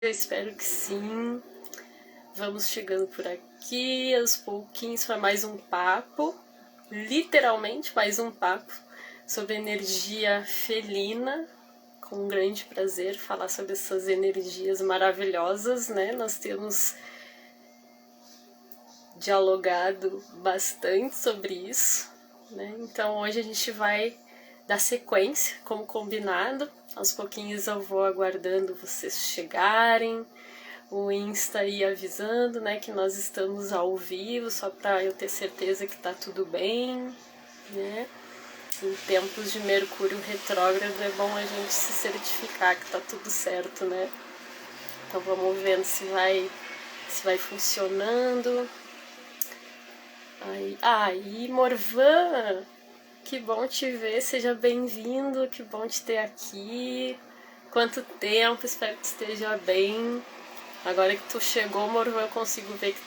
Eu espero que sim. Vamos chegando por aqui aos pouquinhos para mais um papo, literalmente mais um papo sobre energia felina. Com um grande prazer falar sobre essas energias maravilhosas, né? Nós temos dialogado bastante sobre isso, né? Então hoje a gente vai dar sequência, como combinado. Aos pouquinhos eu vou aguardando vocês chegarem, o Insta aí avisando, né, que nós estamos ao vivo, só para eu ter certeza que tá tudo bem, né? Em tempos de Mercúrio retrógrado é bom a gente se certificar que tá tudo certo, né? Então vamos vendo se vai funcionando. Aí, Morvan, que bom te ver, seja bem-vindo, que bom te ter aqui. Quanto tempo, espero que esteja bem. Agora que tu chegou, Morvan, eu consigo ver que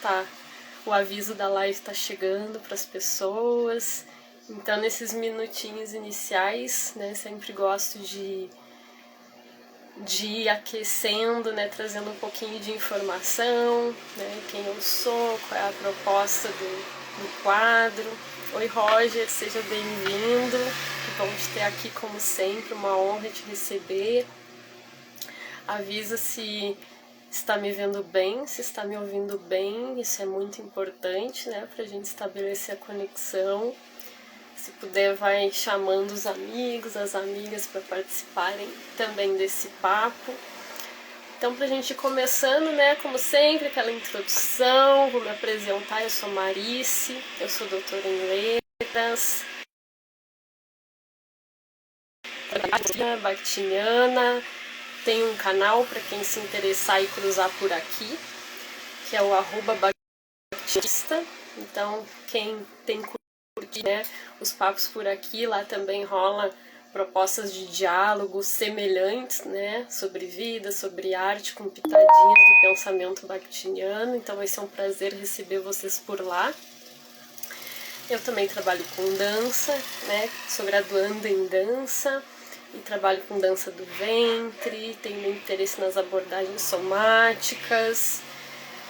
o aviso da live tá chegando para as pessoas. Então, nesses minutinhos iniciais, né, sempre gosto de ir aquecendo, né, trazendo um pouquinho de informação, né, quem eu sou, qual é a proposta do quadro. Oi, Roger, seja bem-vindo. Que bom te ter aqui como sempre, uma honra te receber. Avisa se está me vendo bem, se está me ouvindo bem, isso é muito importante, né, pra gente estabelecer a conexão. Se puder, vai chamando os amigos, as amigas para participarem também desse papo. Então, pra gente ir começando, né, como sempre, aquela introdução, vou me apresentar, eu sou Marice, eu sou doutora em letras, bactiniana, tenho um canal para quem se interessar e cruzar por aqui, que é o @bactinista. Então, quem tem curtido, né, os papos por aqui, lá também rola propostas de diálogo semelhantes, né, sobre vida, sobre arte, com pitadinhas do pensamento bactiniano. Então vai ser um prazer receber vocês por lá. Eu também trabalho com dança, né, sou graduanda em dança e trabalho com dança do ventre, tenho interesse nas abordagens somáticas.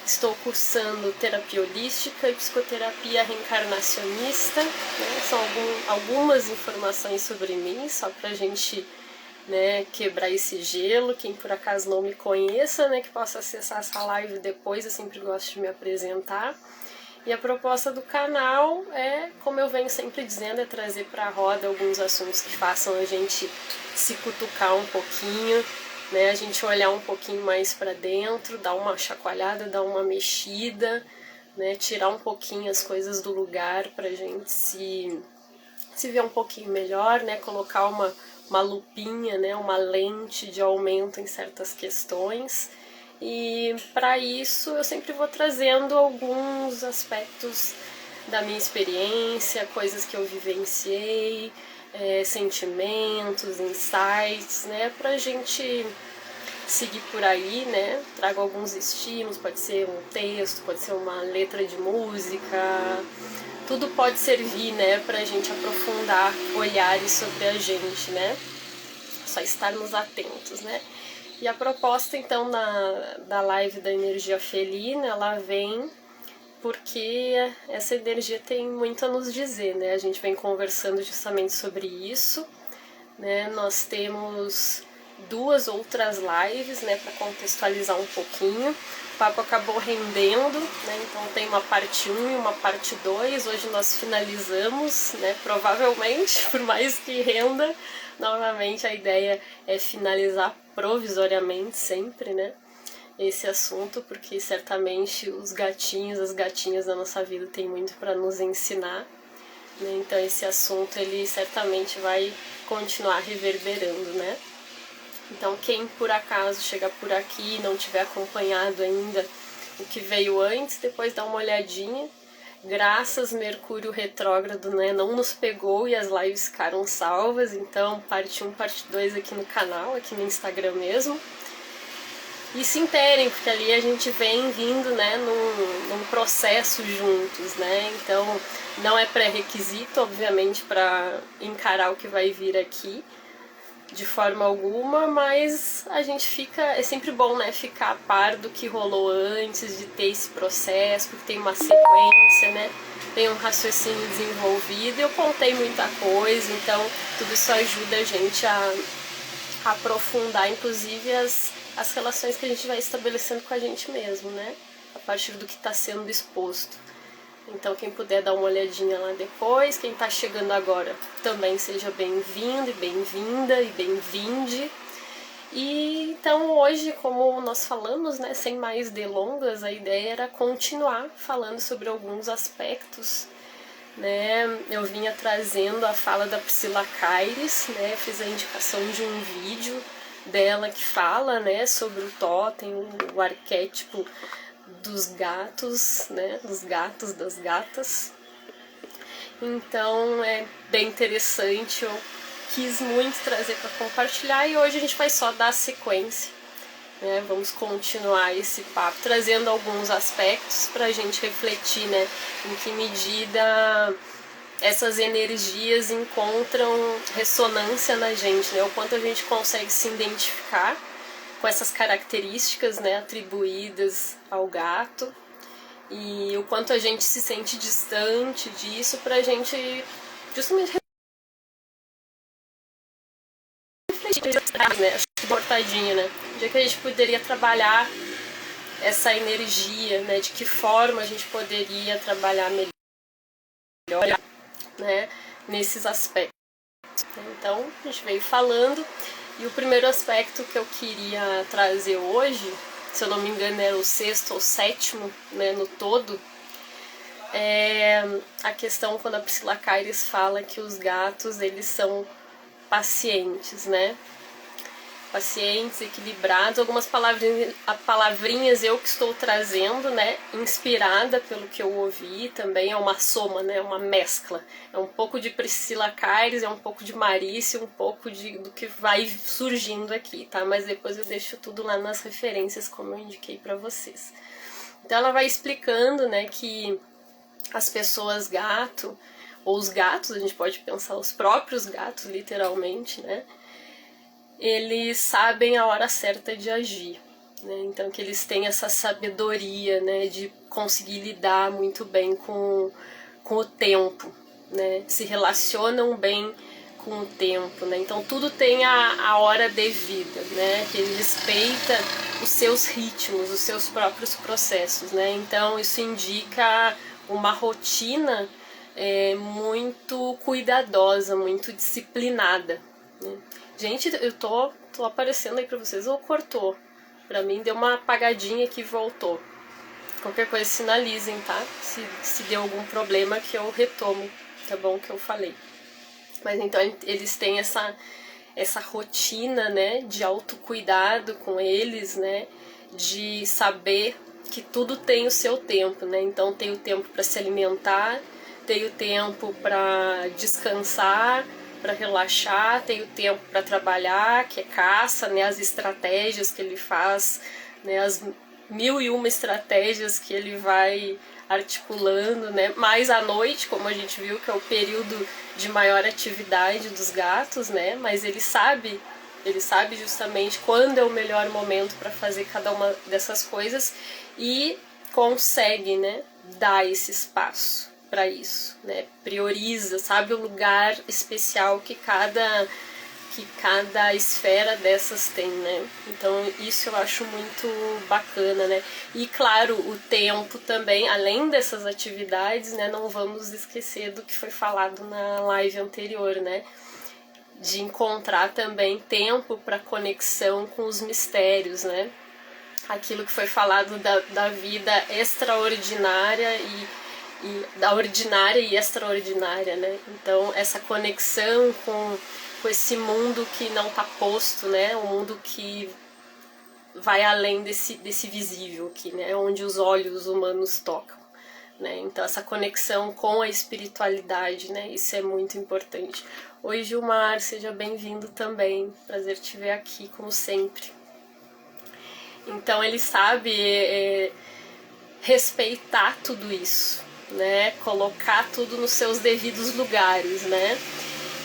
Estou cursando terapia holística e psicoterapia reencarnacionista, né? São algumas informações sobre mim, só para a gente, né, quebrar esse gelo. Quem por acaso não me conheça, né, que possa acessar essa live depois, eu sempre gosto de me apresentar. E a proposta do canal é, como eu venho sempre dizendo, é trazer para a roda alguns assuntos que façam a gente se cutucar um pouquinho, né, a gente olhar um pouquinho mais para dentro, dar uma chacoalhada, dar uma mexida, né, tirar um pouquinho as coisas do lugar para a gente se ver um pouquinho melhor, né, colocar uma lupinha, né, uma lente de aumento em certas questões. E para isso eu sempre vou trazendo alguns aspectos da minha experiência, coisas que eu vivenciei, sentimentos, insights, né, pra gente seguir por aí, né, trago alguns estímulos, pode ser um texto, pode ser uma letra de música, tudo pode servir, né, pra gente aprofundar olhares sobre a gente, né, só estarmos atentos, né. E a proposta, então, da live da energia felina, ela vem porque essa energia tem muito a nos dizer, né? A gente vem conversando justamente sobre isso, né? Nós temos 2 outras lives, né, para contextualizar um pouquinho. O papo acabou rendendo, né? Então tem uma parte 1 e uma parte 2. Hoje nós finalizamos, né? Provavelmente, por mais que renda, novamente a ideia é finalizar provisoriamente sempre, né, esse assunto, porque certamente os gatinhos, as gatinhas da nossa vida têm muito para nos ensinar, né? Então esse assunto ele certamente vai continuar reverberando, né? Então quem por acaso chegar por aqui e não tiver acompanhado ainda o que veio antes, depois dá uma olhadinha. Graças Mercúrio retrógrado, né, não nos pegou e as lives ficaram salvas, então parte 1, parte 2 aqui no canal, aqui no Instagram mesmo. E se interem, porque ali a gente vem vindo, né, num processo juntos, né, então não é pré-requisito, obviamente, para encarar o que vai vir aqui, de forma alguma, mas a gente fica, é sempre bom, né, ficar a par do que rolou antes de ter esse processo, porque tem uma sequência, né, tem um raciocínio desenvolvido, eu contei muita coisa, então tudo isso ajuda a gente a aprofundar, inclusive, as relações que a gente vai estabelecendo com a gente mesmo, né, a partir do que está sendo exposto. Então quem puder dar uma olhadinha lá depois, quem está chegando agora também seja bem-vindo e bem-vinda e bem-vinde. E então hoje, como nós falamos, né, sem mais delongas, a ideia era continuar falando sobre alguns aspectos, né. Eu vinha trazendo a fala da Priscila Caires, né, fiz a indicação de um vídeo dela que fala, né, sobre o totem, o arquétipo dos gatos, né, dos gatos, das gatas. Então é bem interessante, eu quis muito trazer para compartilhar e hoje a gente vai só dar sequência, né? Vamos continuar esse papo, trazendo alguns aspectos para a gente refletir, né, em que medida essas energias encontram ressonância na gente, né, o quanto a gente consegue se identificar com essas características, né, atribuídas ao gato e o quanto a gente se sente distante disso pra gente justamente refletir, né, acho que portadinha, né, onde é que a gente poderia trabalhar essa energia, né, de que forma a gente poderia trabalhar melhor, né, nesses aspectos. Então a gente veio falando e o primeiro aspecto que eu queria trazer hoje, se eu não me engano era o sexto ou sétimo, né, no todo, é a questão quando a Priscila Caires fala que os gatos eles são pacientes, né? Pacientes, equilibrados, algumas palavrinhas eu que estou trazendo, né, inspirada pelo que eu ouvi, também é uma soma, né, uma mescla, é um pouco de Priscila Caires, é um pouco de Marícia, um pouco do que vai surgindo aqui, tá, mas depois eu deixo tudo lá nas referências como eu indiquei para vocês. Então ela vai explicando, né, que as pessoas gato, ou os gatos, a gente pode pensar os próprios gatos literalmente, né, eles sabem a hora certa de agir, né? Então que eles têm essa sabedoria, né, de conseguir lidar muito bem com o tempo, né? Se relacionam bem com o tempo, né? Então tudo tem a hora devida, né? Que ele respeita os seus ritmos, os seus próprios processos, né? Então isso indica uma rotina muito cuidadosa, muito disciplinada, né? Gente, eu tô aparecendo aí pra vocês ou cortou? Pra mim deu uma apagadinha aqui e voltou. Qualquer coisa sinalizem, tá? Se deu algum problema que eu retomo, tá bom? Que eu falei. Mas então eles têm essa rotina, né? De autocuidado com eles, né? De saber que tudo tem o seu tempo, né? Então tem o tempo para se alimentar, tem o tempo para descansar, para relaxar, tem o tempo para trabalhar, que é caça, né, as estratégias que ele faz, né, as 1001 estratégias que ele vai articulando, né, mais à noite, como a gente viu, que é o período de maior atividade dos gatos, né, mas ele sabe justamente quando é o melhor momento para fazer cada uma dessas coisas e consegue, né, dar esse espaço para isso, né? Prioriza, sabe o lugar especial que cada esfera dessas tem, né? Então isso eu acho muito bacana, né? E claro, o tempo também, além dessas atividades, né? Não vamos esquecer do que foi falado na live anterior, né? De encontrar também tempo para conexão com os mistérios, né? Aquilo que foi falado da vida extraordinária e da ordinária e extraordinária, né? Então essa conexão com esse mundo que não está posto, né? Um mundo que vai além desse visível aqui, né? Onde os olhos humanos tocam, né? Então essa conexão com a espiritualidade, né? Isso é muito importante. Oi Gilmar, seja bem-vindo também, prazer te ver aqui como sempre. Então ele sabe respeitar tudo isso, né? Colocar tudo nos seus devidos lugares, né?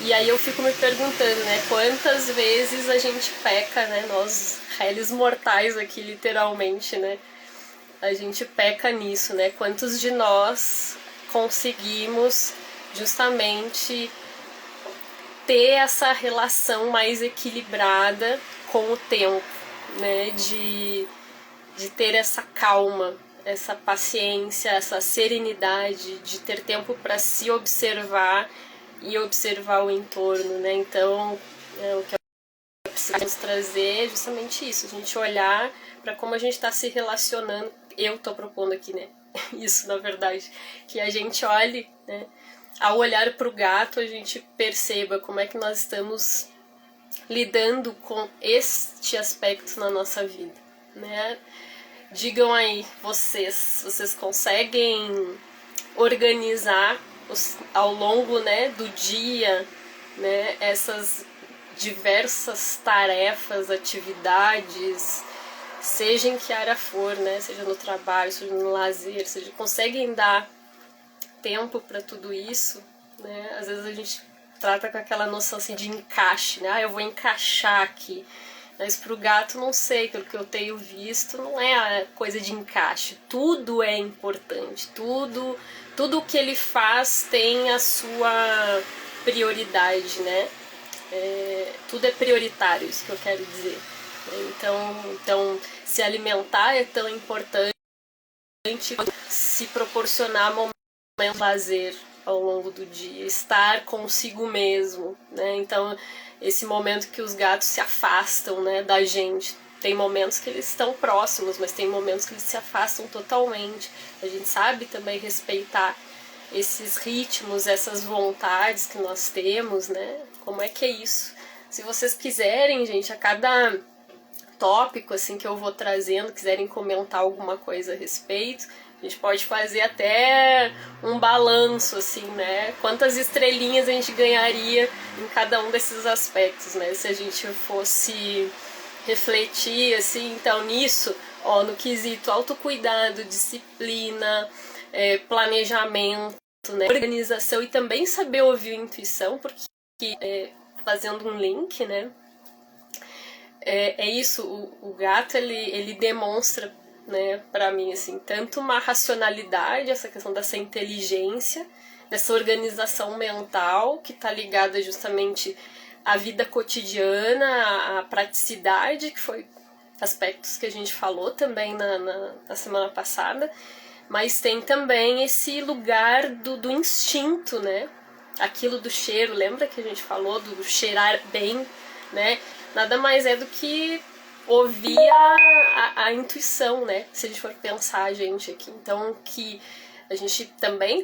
E aí eu fico me perguntando, né, quantas vezes a gente peca, né, nós réis mortais aqui, literalmente, né, a gente peca nisso, né, quantos de nós conseguimos justamente ter essa relação mais equilibrada com o tempo, né, de ter essa calma, essa paciência, essa serenidade, de ter tempo para se observar e observar o entorno, né? Então, o que eu preciso trazer é justamente isso, a gente olhar para como a gente está se relacionando. Eu estou propondo aqui, né? Isso, na verdade, que a gente olhe, né? Ao olhar para o gato, a gente perceba como é que nós estamos lidando com este aspecto na nossa vida, né? Digam aí, vocês conseguem organizar ao longo, né, do dia, né, essas diversas tarefas, atividades, seja em que área for, né, seja no trabalho, seja no lazer, seja, conseguem dar tempo para tudo isso, né? Às vezes a gente trata com aquela noção assim de encaixe, né? Ah, eu vou encaixar aqui. Mas pro gato, não sei, pelo que eu tenho visto, não é a coisa de encaixe. Tudo é importante, tudo que ele faz tem a sua prioridade, né? Tudo é prioritário, isso que eu quero dizer. Então se alimentar é tão importante, se proporcionar momentos de lazer ao longo do dia, estar consigo mesmo, né? Então, esse momento que os gatos se afastam, né, da gente. Tem momentos que eles estão próximos, mas tem momentos que eles se afastam totalmente. A gente sabe também respeitar esses ritmos, essas vontades que nós temos, né? Como é que é isso? Se vocês quiserem, gente, a cada tópico assim que eu vou trazendo, quiserem comentar alguma coisa a respeito, a gente pode fazer até um balanço, assim, né? Quantas estrelinhas a gente ganharia em cada um desses aspectos, né? Se a gente fosse refletir, assim, então nisso, ó, no quesito autocuidado, disciplina, planejamento, né? Organização e também saber ouvir a intuição, porque fazendo um link, né? É isso, o gato ele demonstra, né, para mim assim, tanto uma racionalidade, essa questão dessa inteligência, dessa organização mental que está ligada justamente à vida cotidiana, à praticidade, que foi aspectos que a gente falou também na semana passada, mas tem também esse lugar do instinto, né? Aquilo do cheiro, lembra que a gente falou do cheirar bem, né? Nada mais é do que ouvir a intuição, né? Se a gente for pensar a gente aqui. Então, que a gente também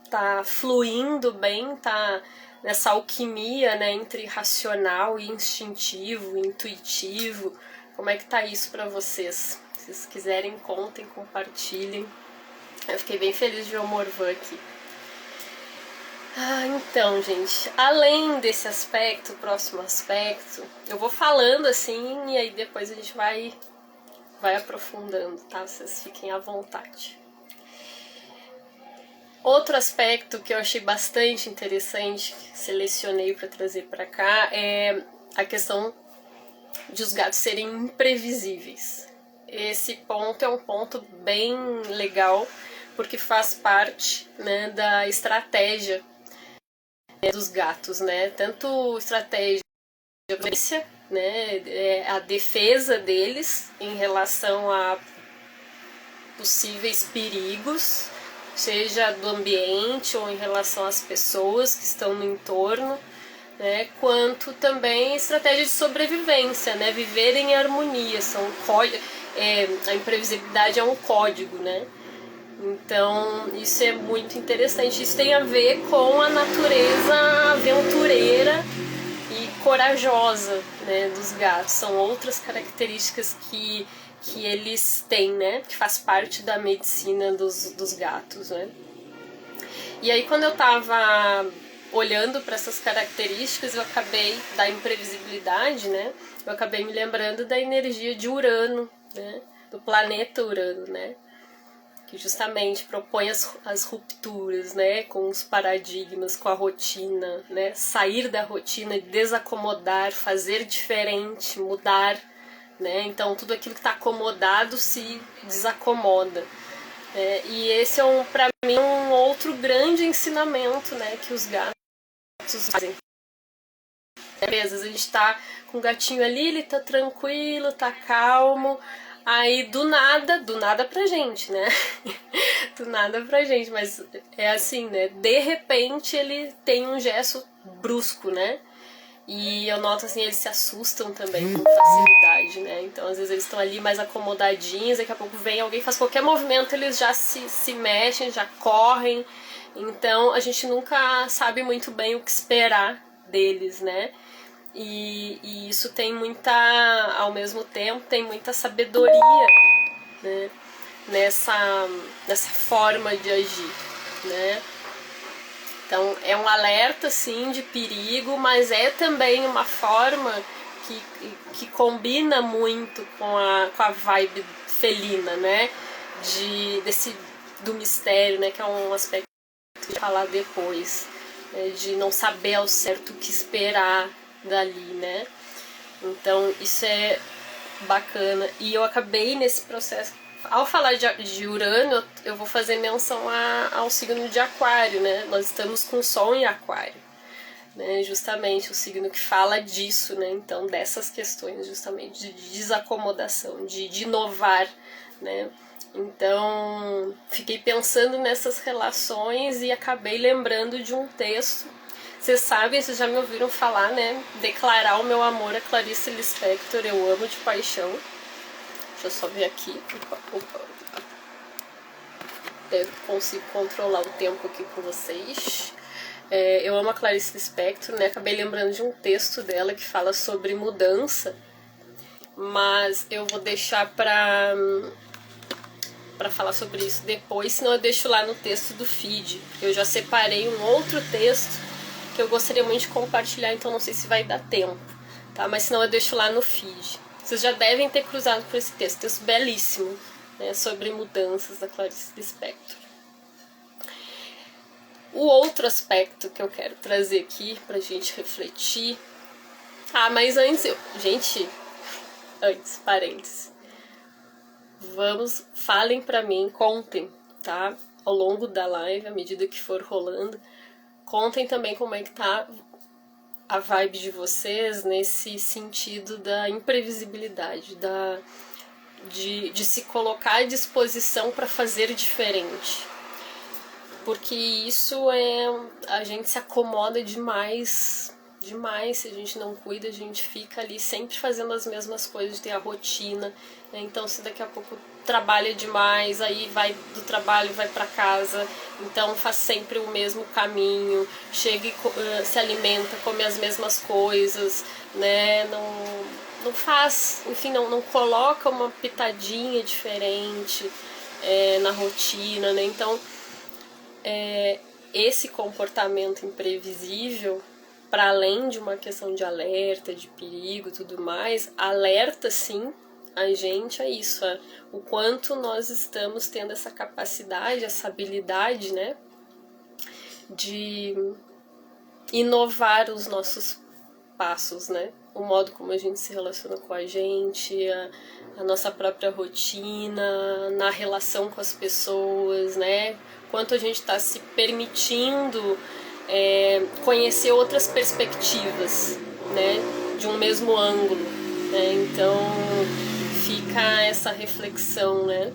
tá fluindo bem, tá nessa alquimia, né? Entre racional e instintivo, intuitivo. Como é que tá isso pra vocês? Se vocês quiserem, contem, compartilhem. Eu fiquei bem feliz de ver o Morvan aqui. Então, gente, além desse aspecto, o próximo aspecto, eu vou falando assim e aí depois a gente vai aprofundando, tá? Vocês fiquem à vontade. Outro aspecto que eu achei bastante interessante, que selecionei para trazer para cá, é a questão de os gatos serem imprevisíveis. Esse ponto é um ponto bem legal, porque faz parte, né, da estratégia dos gatos, né? Tanto estratégia, né, a defesa deles em relação a possíveis perigos, seja do ambiente ou em relação às pessoas que estão no entorno, né, quanto também estratégia de sobrevivência, né, viver em harmonia, a imprevisibilidade é um código, né? Então, isso é muito interessante. Isso tem a ver com a natureza aventureira e corajosa, né, dos gatos. São outras características que eles têm, né, que faz parte da medicina dos gatos, né. E aí, quando eu tava olhando para essas características, eu acabei, da imprevisibilidade, né, eu acabei me lembrando da energia de Urano, né, do planeta Urano, né. que justamente propõe as rupturas, né, com os paradigmas, com a rotina, né, sair da rotina, desacomodar, fazer diferente, mudar, né, então tudo aquilo que está acomodado se desacomoda. E esse é, para mim, um outro grande ensinamento, né, que os gatos fazem. Às vezes a gente tá com o gatinho ali, ele tá tranquilo, tá calmo, aí do nada pra gente, né? Do nada pra gente, mas é assim, né? De repente ele tem um gesto brusco, né? E eu noto assim, eles se assustam também com facilidade, né? Então às vezes eles estão ali mais acomodadinhos, daqui a pouco vem alguém, faz qualquer movimento, eles já se mexem, já correm. Então a gente nunca sabe muito bem o que esperar deles, né? E isso tem muita, ao mesmo tempo, tem muita sabedoria, né, nessa forma de agir, né? Então é um alerta, sim, de perigo, mas é também uma forma que combina muito com a vibe felina, né? Do mistério, né? Que é um aspecto que eu vou falar depois, né? De não saber ao certo o que esperar dali, né? Então isso é bacana. E eu acabei nesse processo, ao falar de Urano, eu vou fazer menção ao signo de Aquário, né? Nós estamos com o Sol em Aquário, né? Justamente o signo que fala disso, né? Então dessas questões justamente de desacomodação, de inovar, né? Então fiquei pensando nessas relações e acabei lembrando de um texto. Vocês sabem, vocês já me ouviram falar, né? Declarar o meu amor a Clarice Lispector, eu amo de paixão. Deixa eu só ver aqui. Opa. Eu consigo controlar o tempo aqui com vocês. Eu amo a Clarice Lispector, né? Acabei lembrando de um texto dela que fala sobre mudança, mas eu vou deixar pra falar sobre isso depois, senão eu deixo lá no texto do feed. Eu já separei um outro texto que eu gostaria muito de compartilhar, então não sei se vai dar tempo, tá? Mas senão eu deixo lá no feed. Vocês já devem ter cruzado por esse texto belíssimo, né, sobre mudanças da Clarice Lispector. O outro aspecto que eu quero trazer aqui pra gente refletir... mas antes antes, parênteses. Falem pra mim, contem, tá? Ao longo da live, à medida que for rolando, contem também como é que tá a vibe de vocês nesse sentido da imprevisibilidade, de se colocar à disposição para fazer diferente. Porque isso a gente se acomoda demais, se a gente não cuida, a gente fica ali sempre fazendo as mesmas coisas, tem a rotina, né? Então se daqui a pouco trabalha demais, aí vai do trabalho, vai para casa, então faz sempre o mesmo caminho, chega e se alimenta, come as mesmas coisas, né? Não faz, enfim, não coloca uma pitadinha diferente na rotina, né? Então esse comportamento imprevisível, para além de uma questão de alerta, de perigo e tudo mais, alerta sim a gente a isso, o quanto nós estamos tendo essa capacidade, essa habilidade, né, de inovar os nossos passos, né, o modo como a gente se relaciona com a gente, a nossa própria rotina, na relação com as pessoas, né, quanto a gente está se permitindo conhecer outras perspectivas, né, de um mesmo ângulo, né, então fica essa reflexão, né,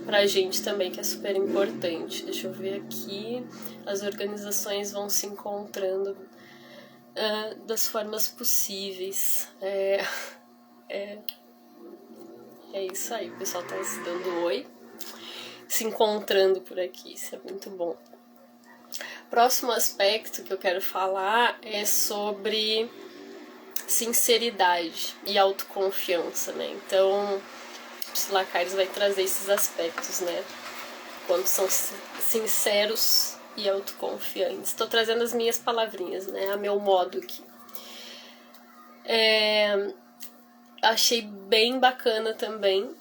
pra gente também, que é super importante. Deixa eu ver aqui, as organizações vão se encontrando das formas possíveis. É isso aí, o pessoal tá se dando oi, se encontrando por aqui, isso é muito bom. Próximo aspecto que eu quero falar é sobre sinceridade e autoconfiança, né? Então, Priscila Caires vai trazer esses aspectos, né? Quando são sinceros e autoconfiantes. Estou trazendo as minhas palavrinhas, né? A meu modo aqui. Achei bem bacana também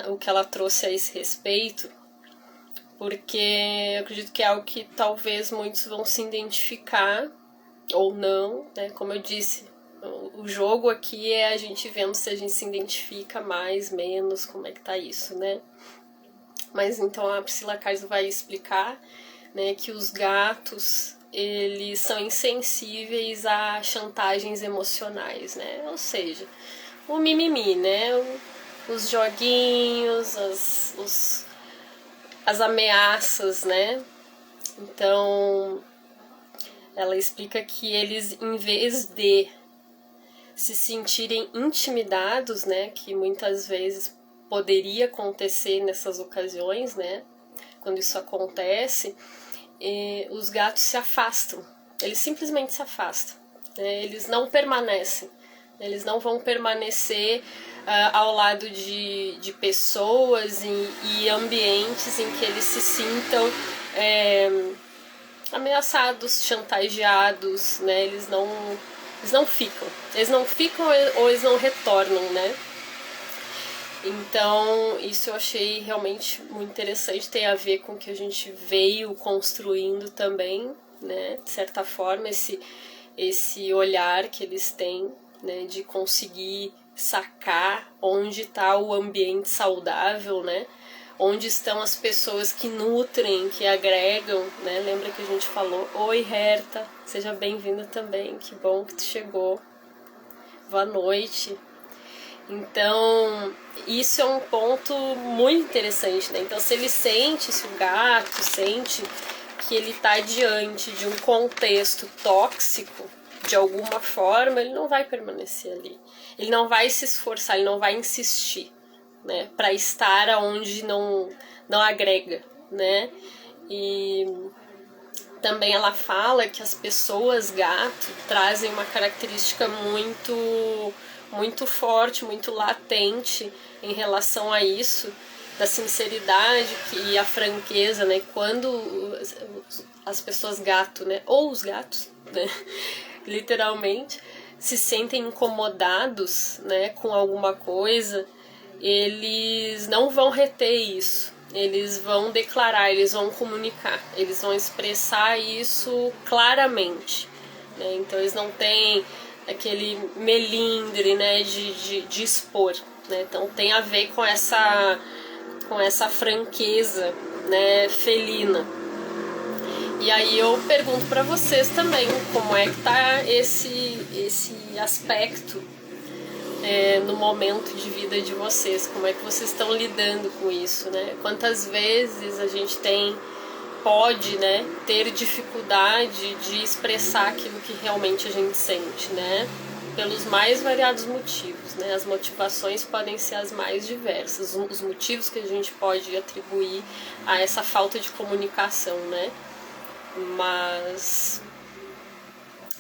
o que ela trouxe a esse respeito, porque eu acredito que é algo que talvez muitos vão se identificar ou não, né? Como eu disse, o jogo aqui é a gente vendo se a gente se identifica mais, menos, como é que tá isso, né? Mas então a Priscila Carlos vai explicar, né, que os gatos, eles são insensíveis a chantagens emocionais, né? Ou seja, o mimimi, né? Os joguinhos, as ameaças, né? Então, ela explica que eles, em vez de se sentirem intimidados, né, que muitas vezes poderia acontecer nessas ocasiões, né, quando isso acontece, os gatos se afastam, eles simplesmente se afastam, né, eles não permanecem, eles não vão permanecer ao lado de pessoas e ambientes em que eles se sintam ameaçados, chantageados, né? Eles não ficam ou eles não retornam, né? Então, isso eu achei realmente muito interessante, tem a ver com o que a gente veio construindo também, né? De certa forma, esse olhar que eles têm, né? De conseguir sacar onde está o ambiente saudável, né? Onde estão as pessoas que nutrem, que agregam, né? Lembra que a gente falou, oi Herta, seja bem-vinda também, que bom que tu chegou, boa noite. Então, isso é um ponto muito interessante, né? Então, se ele sente, se o gato sente que ele está diante de um contexto tóxico, de alguma forma, ele não vai permanecer ali. Ele não vai se esforçar, ele não vai insistir, né? Para estar onde não agrega, né? E também ela fala que as pessoas gato trazem uma característica muito forte, muito latente em relação a isso, da sinceridade e a franqueza, né? Quando as pessoas gato, né? Ou os gatos, né? Literalmente, se sentem incomodados, né? Com alguma coisa, eles não vão reter isso. Eles vão declarar, eles vão comunicar, eles vão expressar isso claramente, né? Então eles não têm aquele melindre, né, de expor, né? Então tem a ver com essa franqueza, né, felina. E aí eu pergunto para vocês também, como é que tá esse aspecto no momento de vida de vocês, como é que vocês estão lidando com isso, né? Quantas vezes a gente pode, né, ter dificuldade de expressar aquilo que realmente a gente sente, né? Pelos mais variados motivos, né? As motivações podem ser as mais diversas, os motivos que a gente pode atribuir a essa falta de comunicação, né? Mas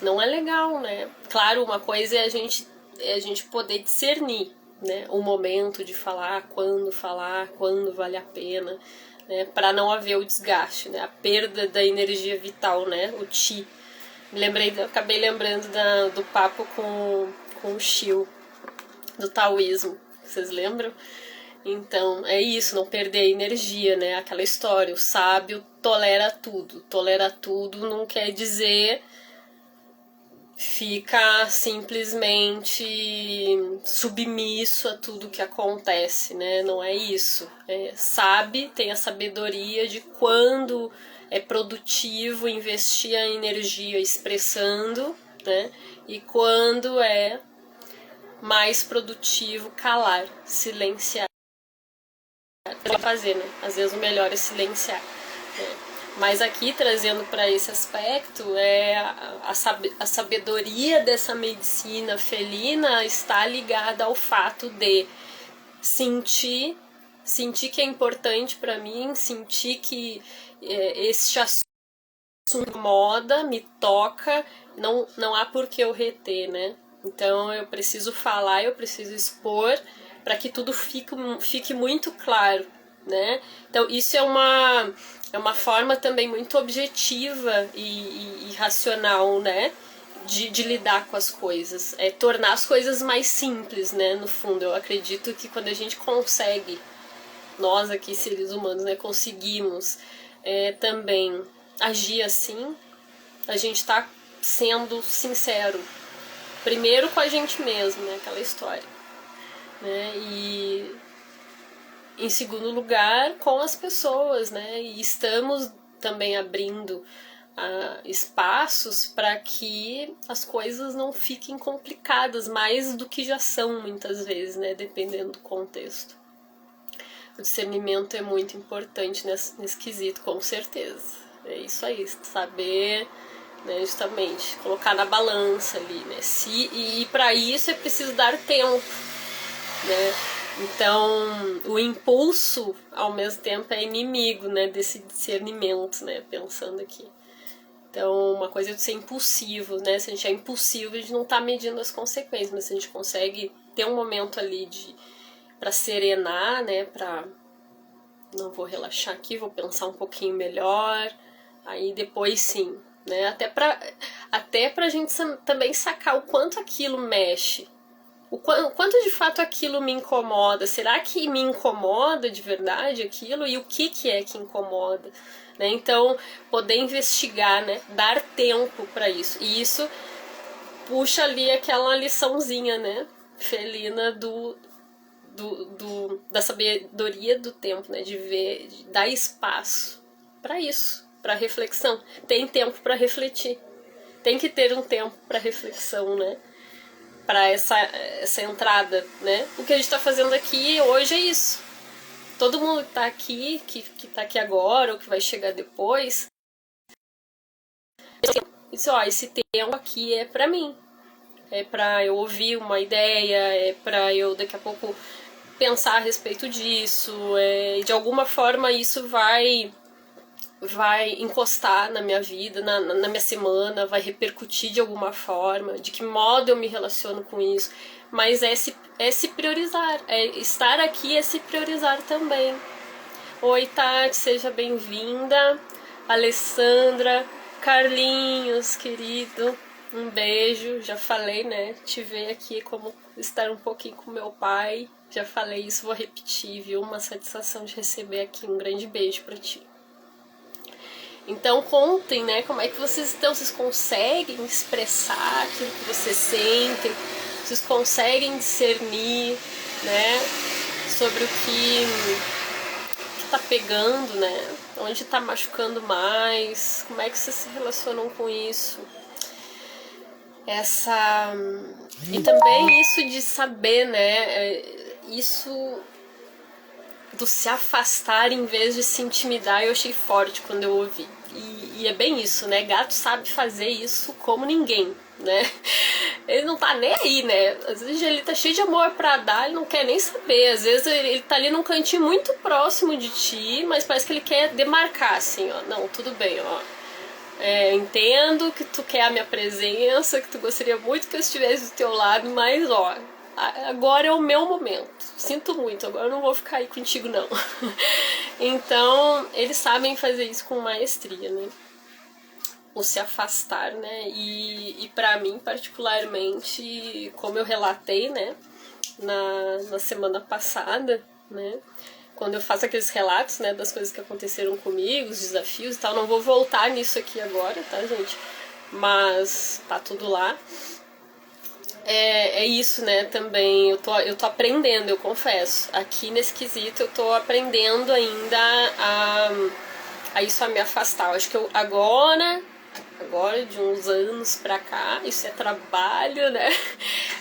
não é legal, né? Claro, uma coisa é a gente poder discernir, né, o momento de falar, quando vale a pena, né, para não haver o desgaste, né, a perda da energia vital, né, o chi. Acabei lembrando do papo com o Shio, do taoísmo, vocês lembram? Então, é isso, não perder a energia, né, aquela história, o sábio tolera tudo não quer dizer fica simplesmente submisso a tudo que acontece, né? Não é isso. Tem a sabedoria de quando é produtivo investir a energia expressando, né? E quando é mais produtivo calar, silenciar. Fazer, né? Às vezes o melhor é silenciar. Né? Mas aqui, trazendo para esse aspecto, a sabedoria dessa medicina felina está ligada ao fato de sentir que é importante para mim, sentir que este assunto me incomoda, me toca, não há por que eu reter, né? Então eu preciso falar, eu preciso expor para que tudo fique muito claro, né? Então isso é uma forma também muito objetiva e racional, né? De lidar com as coisas. É tornar as coisas mais simples, né? No fundo, eu acredito que quando a gente consegue nós aqui, seres humanos, né, conseguimos também agir assim, a gente está sendo sincero, primeiro com a gente mesmo, né, aquela história, né, e em segundo lugar com as pessoas, né, e estamos também abrindo espaços para que as coisas não fiquem complicadas mais do que já são muitas vezes, né, dependendo do contexto. O discernimento é muito importante nesse quesito, com certeza. É isso aí, saber, né, justamente, colocar na balança ali, né? E para isso é preciso dar tempo, né? Então, o impulso, ao mesmo tempo, é inimigo, né, desse discernimento, né? Pensando aqui. Então, uma coisa é ser impulsivo, né? Se a gente é impulsivo, a gente não está medindo as consequências, mas se a gente consegue ter um momento ali para serenar, né, para não vou relaxar aqui, vou pensar um pouquinho melhor, aí depois sim, né, até pra gente também sacar o quanto aquilo mexe, o quanto de fato aquilo me incomoda, será que me incomoda de verdade aquilo e o que é que incomoda, né? Então, poder investigar, né, dar tempo para isso, e isso puxa ali aquela liçãozinha, né, felina da sabedoria do tempo, né? De ver, de dar espaço para isso, para reflexão. Tem tempo para refletir. Tem que ter um tempo para reflexão, né? Para essa entrada, né? O que a gente está fazendo aqui hoje é isso. Todo mundo que está aqui, que tá aqui agora ou que vai chegar depois, esse tempo aqui é para mim. É para eu ouvir uma ideia, é para eu daqui a pouco pensar a respeito disso, de alguma forma isso vai encostar na minha vida, na minha semana, vai repercutir de alguma forma, de que modo eu me relaciono com isso, mas é se priorizar, estar aqui é se priorizar também. Oi Tati, seja bem-vinda, Alessandra, Carlinhos, querido, um beijo, já falei, né, te ver aqui como estar um pouquinho com meu pai, já falei isso, vou repetir, viu, uma satisfação de receber aqui, um grande beijo pra ti. Então contem, né, como é que vocês estão, vocês conseguem expressar aquilo que vocês sentem, vocês conseguem discernir, né, sobre o que tá pegando, né, onde tá machucando mais, como é que vocês se relacionam com isso. E também isso de saber, né, isso do se afastar em vez de se intimidar, eu achei forte quando eu ouvi. E é bem isso, né? Gato sabe fazer isso como ninguém, né? Ele não tá nem aí, né? Às vezes ele tá cheio de amor pra dar, ele não quer nem saber. Às vezes ele tá ali num cantinho muito próximo de ti, mas parece que ele quer demarcar, assim, ó. Não, tudo bem, ó. Entendo que tu quer a minha presença, que tu gostaria muito que eu estivesse do teu lado, mas, ó, agora é o meu momento. Sinto muito, agora eu não vou ficar aí contigo, não. Então, eles sabem fazer isso com maestria, né? O se afastar, né? E pra mim, particularmente, como eu relatei, né? Na semana passada, né? Quando eu faço aqueles relatos, né, das coisas que aconteceram comigo, os desafios e tal, não vou voltar nisso aqui agora, tá, gente? Mas tá tudo lá. É isso, né, também, eu tô aprendendo, eu confesso. Aqui nesse quesito eu tô aprendendo ainda a isso, a me afastar. Eu acho que agora de uns anos pra cá, isso é trabalho, né?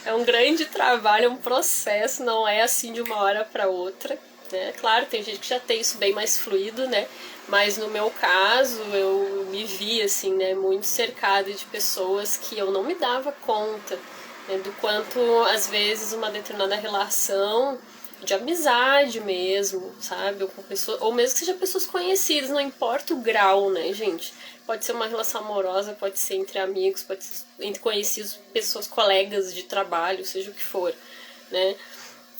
É um grande trabalho, é um processo, não é assim de uma hora pra outra, né? Claro, tem gente que já tem isso bem mais fluido, né? Mas no meu caso, eu me vi, assim, né, muito cercada de pessoas que eu não me dava conta, né, do quanto, às vezes, uma determinada relação de amizade mesmo, sabe? Ou, com pessoas, ou mesmo que seja pessoas conhecidas, não importa o grau, né, gente? Pode ser uma relação amorosa, pode ser entre amigos, pode ser entre conhecidos, pessoas, colegas de trabalho, seja o que for, né?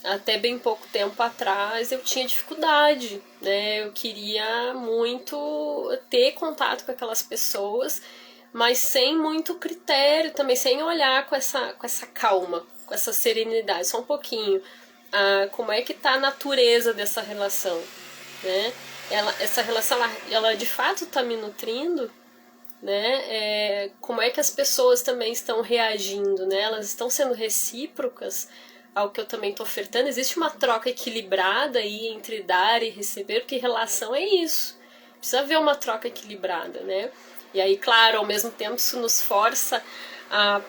Até bem pouco tempo atrás eu tinha dificuldade, né? Eu queria muito ter contato com aquelas pessoas, mas sem muito critério também, sem olhar com essa calma, com essa serenidade, só um pouquinho. como é que tá a natureza dessa relação, né? Essa relação, ela de fato está me nutrindo, né? Como é que as pessoas também estão reagindo, né? Elas estão sendo recíprocas ao que eu também estou ofertando. Existe uma troca equilibrada aí entre dar e receber, porque relação é isso. Precisa haver uma troca equilibrada, né? E aí, claro, ao mesmo tempo isso nos força a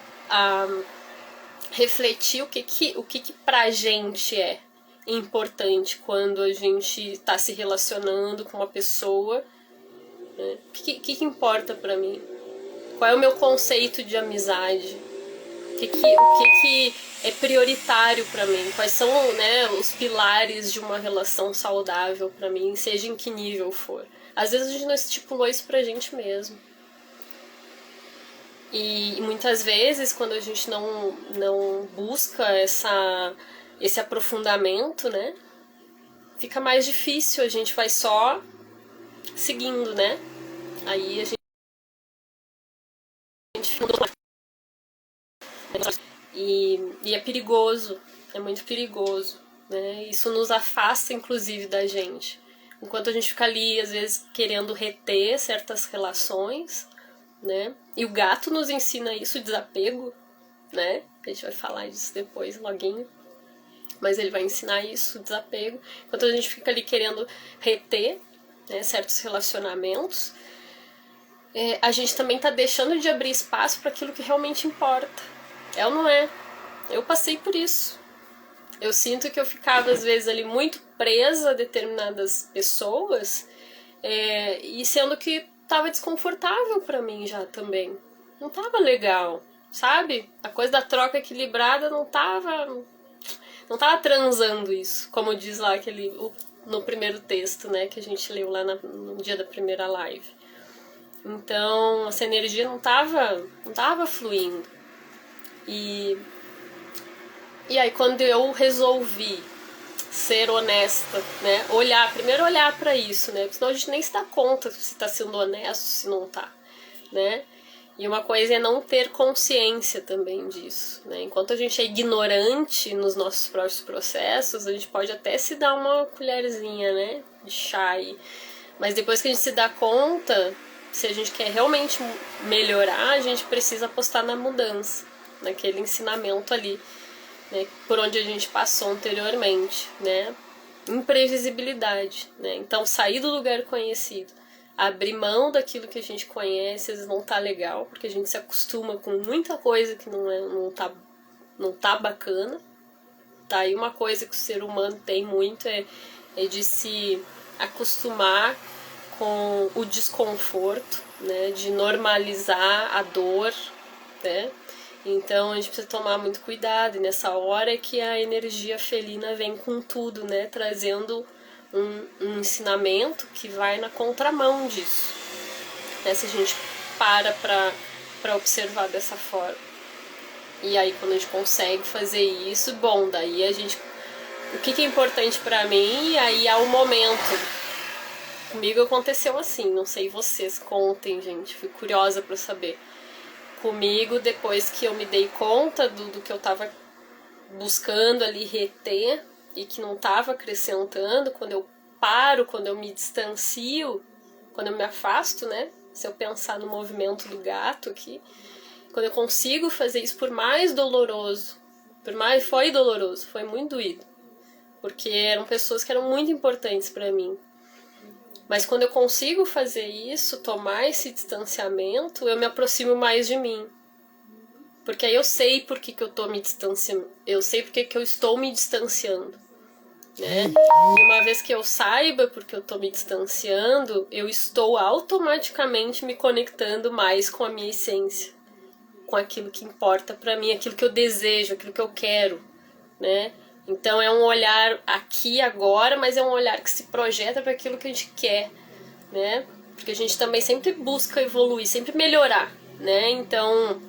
refletir o que pra gente é importante quando a gente está se relacionando com uma pessoa, né? O que importa pra mim? Qual é o meu conceito de amizade? O que é prioritário pra mim? Quais são, né, os pilares de uma relação saudável pra mim, seja em que nível for? Às vezes a gente não estipulou isso pra gente mesmo. E muitas vezes, quando a gente não busca esse aprofundamento, né, fica mais difícil, a gente vai só seguindo, né? Aí a gente fica... E é perigoso, é muito perigoso, né? Isso nos afasta, inclusive, da gente. Enquanto a gente fica ali, às vezes, querendo reter certas relações, né? E o gato nos ensina isso, desapego, né? A gente vai falar disso depois, loguinho. Mas ele vai ensinar isso, desapego. Enquanto a gente fica ali querendo reter, né, certos relacionamentos, a gente também tá deixando de abrir espaço para aquilo que realmente importa. É ou não é? Eu passei por isso. Eu sinto que eu ficava, às vezes, ali muito presa a determinadas pessoas, e sendo que tava desconfortável pra mim já também. Não tava legal, sabe? A coisa da troca equilibrada não tava transando isso, como diz lá no primeiro texto, né, que a gente leu lá no dia da primeira live. Então, essa energia não tava fluindo. E aí, quando eu resolvi ser honesta, né? Primeiro olhar para isso, né? Porque senão a gente nem se dá conta se tá sendo honesto, se não tá, né? E uma coisa é não ter consciência também disso, né? Enquanto a gente é ignorante nos nossos próprios processos, a gente pode até se dar uma colherzinha, né, de chá aí. Mas depois que a gente se dá conta, se a gente quer realmente melhorar, a gente precisa apostar na mudança, naquele ensinamento ali, né, por onde a gente passou anteriormente, né? Imprevisibilidade, né? Então, sair do lugar conhecido, abrir mão daquilo que a gente conhece, às vezes não tá legal, porque a gente se acostuma com muita coisa que não tá bacana. Tá aí uma coisa que o ser humano tem muito, é de se acostumar com o desconforto, né? De normalizar a dor, né? Então a gente precisa tomar muito cuidado, e nessa hora é que a energia felina vem com tudo, né? Trazendo um ensinamento que vai na contramão disso, né? Se a gente para observar dessa forma. E aí quando a gente consegue fazer isso, bom, daí a gente... O que é importante pra mim, e aí há um momento. Comigo aconteceu assim, não sei vocês, contem, gente, fui curiosa pra saber. Comigo, depois que eu me dei conta do que eu tava buscando ali reter e que não tava acrescentando, quando eu paro, quando eu me distancio, quando eu me afasto, né? Se eu pensar no movimento do gato aqui, quando eu consigo fazer isso, por mais doloroso, foi doloroso, foi muito doído, porque eram pessoas que eram muito importantes pra mim. Mas quando eu consigo fazer isso, tomar esse distanciamento, eu me aproximo mais de mim. Porque aí eu sei por que eu tô me distanciando. Eu sei por que eu estou me distanciando, né? E uma vez que eu saiba por que eu tô me distanciando, eu estou automaticamente me conectando mais com a minha essência, com aquilo que importa pra mim, aquilo que eu desejo, aquilo que eu quero, né? Então é um olhar aqui agora, mas é um olhar que se projeta para aquilo que a gente quer, né? Porque a gente também sempre busca evoluir, sempre melhorar, né? Então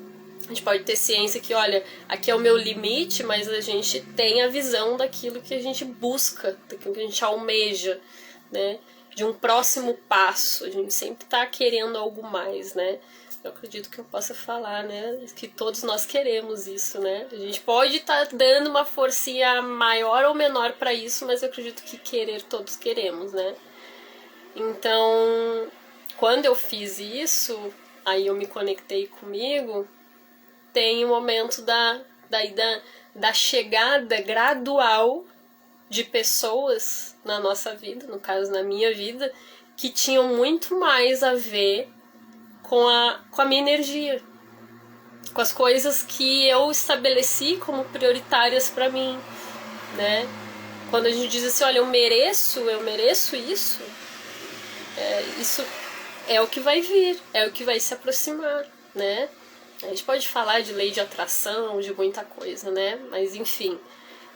a gente pode ter ciência que, olha, aqui é o meu limite, mas a gente tem a visão daquilo que a gente busca, daquilo que a gente almeja, né? De um próximo passo, a gente sempre tá querendo algo mais, né? eu acredito que eu possa falar, né, que todos nós queremos isso, né? A gente pode estar dando uma forcinha maior ou menor para isso, mas eu acredito que querer todos queremos, né? Então, quando eu fiz isso, aí eu me conectei comigo, tem o momento da chegada gradual de pessoas na nossa vida, no caso na minha vida, que tinham muito mais a ver com a minha energia, com as coisas que eu estabeleci como prioritárias para mim, né? Quando a gente diz assim, olha, eu mereço isso, isso é o que vai vir, é o que vai se aproximar, né? A gente pode falar de lei de atração, de muita coisa, né? Mas enfim,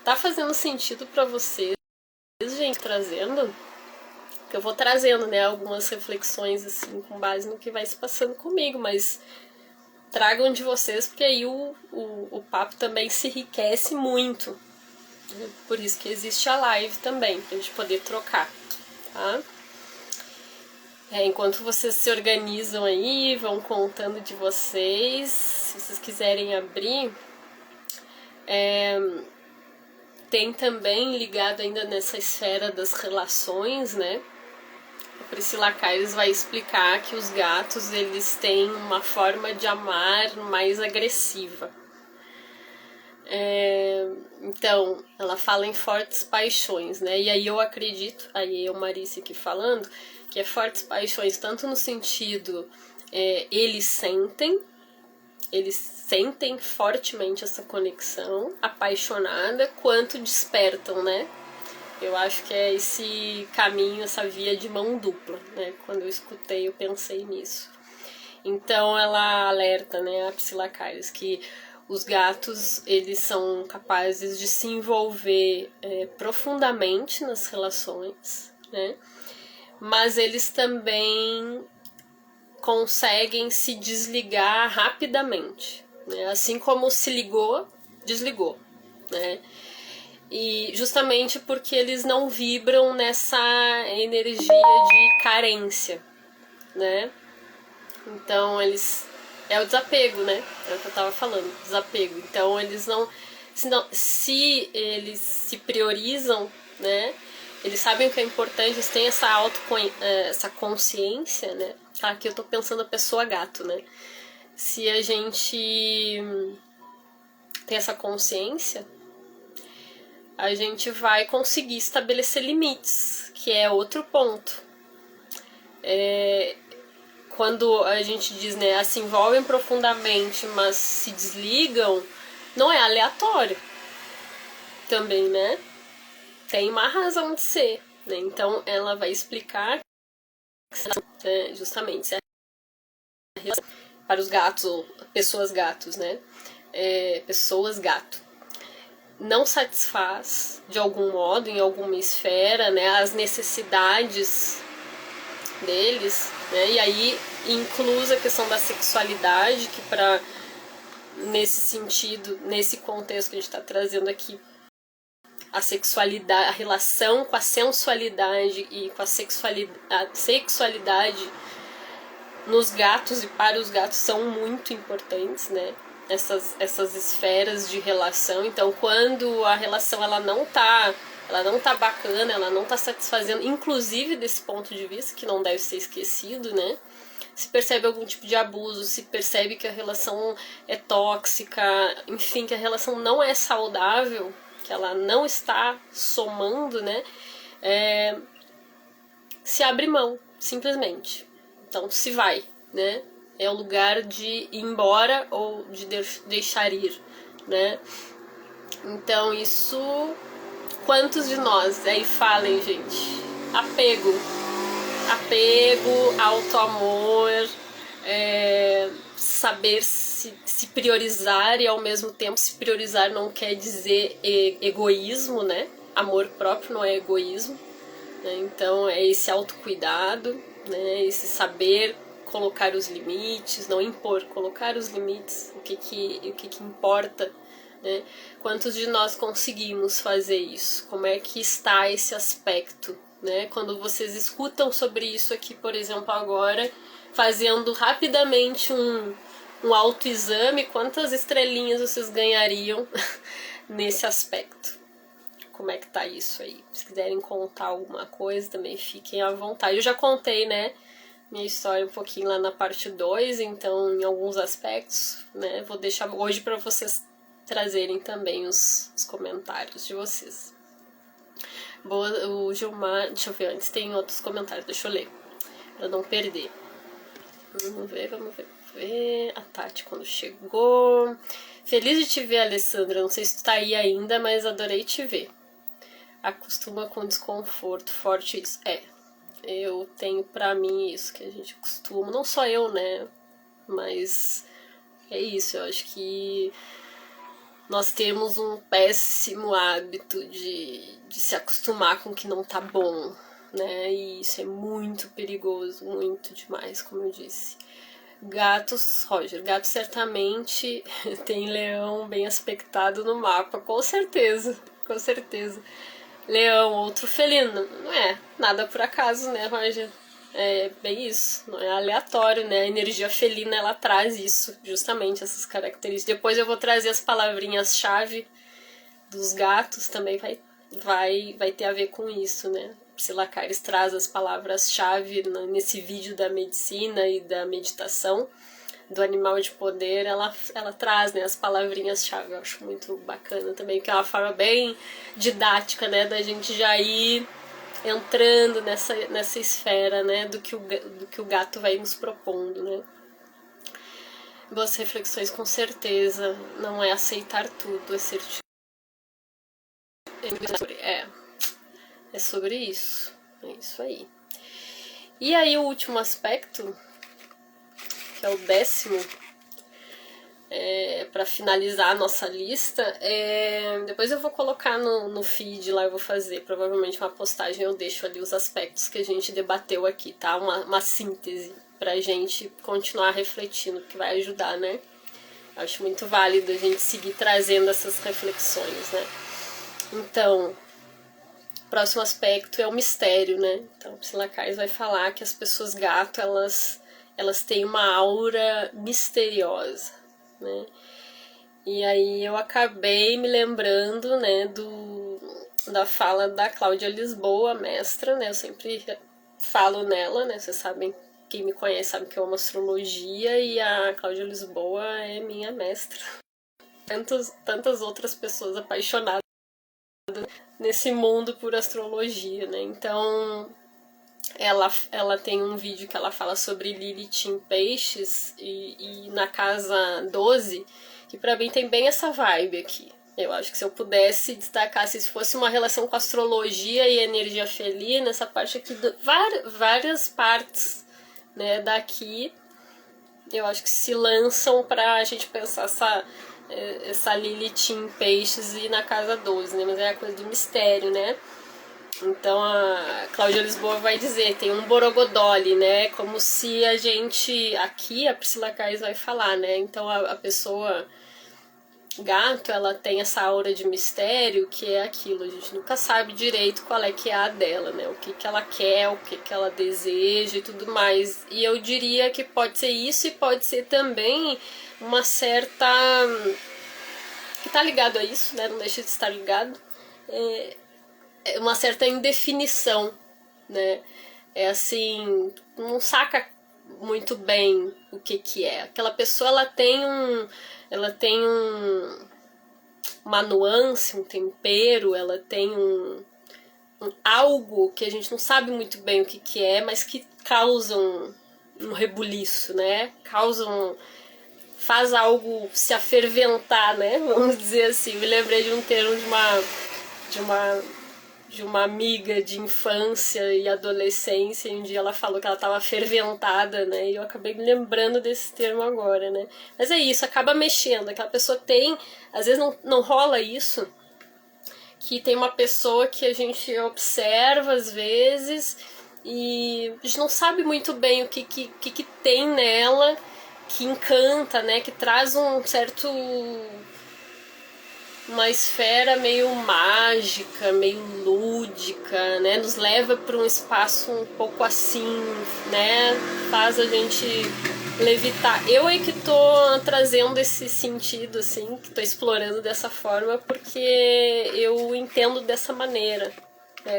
tá fazendo sentido para vocês, gente, trazendo? Que eu vou trazendo, né, algumas reflexões assim com base no que vai se passando comigo, mas tragam de vocês, porque aí o papo também se enriquece muito. Por isso que existe a live também, pra gente poder trocar, tá? Enquanto vocês se organizam aí, vão contando de vocês, se vocês quiserem abrir, tem também ligado ainda nessa esfera das relações, né? A Priscila Caires vai explicar que os gatos, eles têm uma forma de amar mais agressiva. Então, ela fala em fortes paixões, né? E aí eu acredito, aí eu, Marice, aqui falando, que é fortes paixões tanto no sentido eles sentem fortemente essa conexão apaixonada, quanto despertam, né? Eu acho que é esse caminho, essa via de mão dupla, né? Quando eu escutei, eu pensei nisso. Então ela alerta, né, a Priscila Caires, que os gatos, eles são capazes de se envolver profundamente nas relações, né? Mas eles também conseguem se desligar rapidamente, né? Assim como se ligou, desligou, né? E justamente porque eles não vibram nessa energia de carência, né? Então eles... é o desapego, né? É o que eu tava falando, desapego. Então eles não... se eles se priorizam, né? Eles sabem o que é importante, eles têm essa essa consciência, né? Aqui eu tô pensando a pessoa gato, né? Se a gente tem essa consciência, a gente vai conseguir estabelecer limites, que é outro ponto. Quando a gente diz, né, se envolvem profundamente, mas se desligam, não é aleatório também, né? Tem uma razão de ser, né? Então ela vai explicar justamente para os gatos, ou pessoas gatos, né? Pessoas gato. Não satisfaz de algum modo, em alguma esfera, né, as necessidades deles, né? E aí inclusa a questão da sexualidade, que nesse sentido, nesse contexto que a gente está trazendo aqui, a sexualidade, a relação com a sensualidade e com a sexualidade nos gatos e para os gatos são muito importantes, né? Essas esferas de relação. Então, quando a relação ela não tá bacana, ela não tá satisfazendo, inclusive desse ponto de vista, que não deve ser esquecido, né? Se percebe algum tipo de abuso, se percebe que a relação é tóxica, enfim, que a relação não é saudável, que ela não está somando, né? Se abre mão, simplesmente. Então se vai, né? É o lugar de ir embora ou de deixar ir, né? Então isso... quantos de nós? Aí falem, gente. Apego, auto-amor, saber se priorizar, e ao mesmo tempo se priorizar não quer dizer egoísmo, né? Amor próprio não é egoísmo, né? Então é esse autocuidado, né? Esse saber colocar os limites, não impor, colocar os limites, o que importa, Quantos de nós conseguimos fazer isso? Como é que está esse aspecto, né? Quando vocês escutam sobre isso aqui, por exemplo, agora, fazendo rapidamente um autoexame, quantas estrelinhas vocês ganhariam nesse aspecto? Como é que tá isso aí? Se quiserem contar alguma coisa, também fiquem à vontade. Eu já contei, né, minha história um pouquinho lá na parte 2, então em alguns aspectos, né, vou deixar hoje para vocês trazerem também os comentários de vocês. Boa, o Gilmar, deixa eu ver, antes tem outros comentários, deixa eu ler, pra não perder. Vamos ver. A Tati quando chegou. Feliz de te ver, Alessandra. Não sei se tu tá aí ainda, mas adorei te ver. Acostuma com desconforto, forte isso. Eu tenho pra mim isso, que a gente acostuma, não só eu, né, mas é isso, eu acho que nós temos um péssimo hábito de se acostumar com o que não tá bom, né, e isso é muito perigoso, muito demais, como eu disse. Gatos, Roger, gato certamente tem leão bem aspectado no mapa, com certeza, com certeza. Leão, outro felino, não é nada por acaso, né, Roger? É bem isso, não é aleatório, né? A energia felina, ela traz isso, justamente essas características. Depois eu vou trazer as palavrinhas-chave dos gatos, também vai ter a ver com isso, né? Priscila Caires traz as palavras-chave nesse vídeo da medicina e da meditação do animal de poder, ela traz, né, as palavrinhas-chave. Eu acho muito bacana também, que é uma forma bem didática, né, da gente já ir entrando nessa esfera, né, do que o gato vai nos propondo, né. Boas reflexões, com certeza. Não é aceitar tudo, é ser... É sobre isso. É isso aí. E aí o último aspecto, que é o 10º, para finalizar a nossa lista, depois eu vou colocar no feed lá, eu vou fazer provavelmente uma postagem, eu deixo ali os aspectos que a gente debateu aqui, tá? Uma síntese pra gente continuar refletindo, que vai ajudar, né? Acho muito válido a gente seguir trazendo essas reflexões, né? Então, o próximo aspecto é o mistério, né? Então, Priscila Caires vai falar que as pessoas gato, elas têm uma aura misteriosa, né? E aí eu acabei me lembrando, né, da fala da Cláudia Lisboa, mestra, né? Eu sempre falo nela, né? Vocês sabem, quem me conhece sabe que eu amo astrologia, e a Cláudia Lisboa é minha mestra. Tantas outras pessoas apaixonadas nesse mundo por astrologia, né? Então, ela tem um vídeo que ela fala sobre Lilith em Peixes e na casa 12, que pra mim tem bem essa vibe aqui. Eu acho que se eu pudesse destacar, se fosse uma relação com astrologia e energia felina, essa parte aqui, várias partes, né, daqui, eu acho que se lançam pra gente pensar essa Lilith em Peixes e na casa 12, né? Mas é a coisa do mistério, né? Então a Cláudia Lisboa vai dizer, tem um borogodole, né? Como se a gente... Aqui a Priscila Caires vai falar, né? Então a pessoa gato, ela tem essa aura de mistério, que é aquilo. A gente nunca sabe direito qual é que é a dela, né? O que ela quer, o que ela deseja e tudo mais. E eu diria que pode ser isso e pode ser também uma certa... que tá ligado a isso, né? Não deixa de estar ligado. Uma certa indefinição, né? É assim, não saca muito bem o que é. Aquela pessoa, ela tem uma nuance, um tempero, ela tem algo que a gente não sabe muito bem o que é, mas que causa um rebuliço, né? Faz algo se aferventar, né? Vamos dizer assim. Me lembrei de um termo de uma amiga de infância e adolescência, e um dia ela falou que ela estava ferventada, né, e eu acabei me lembrando desse termo agora, né. Mas é isso, acaba mexendo, aquela pessoa tem, às vezes não rola isso, que tem uma pessoa que a gente observa às vezes, e a gente não sabe muito bem o que tem nela, que encanta, né, que traz um certo... uma esfera meio mágica, meio lúdica, né? Nos leva para um espaço um pouco assim, né? Faz a gente levitar. Eu é que tô trazendo esse sentido, assim, que tô explorando dessa forma, porque eu entendo dessa maneira.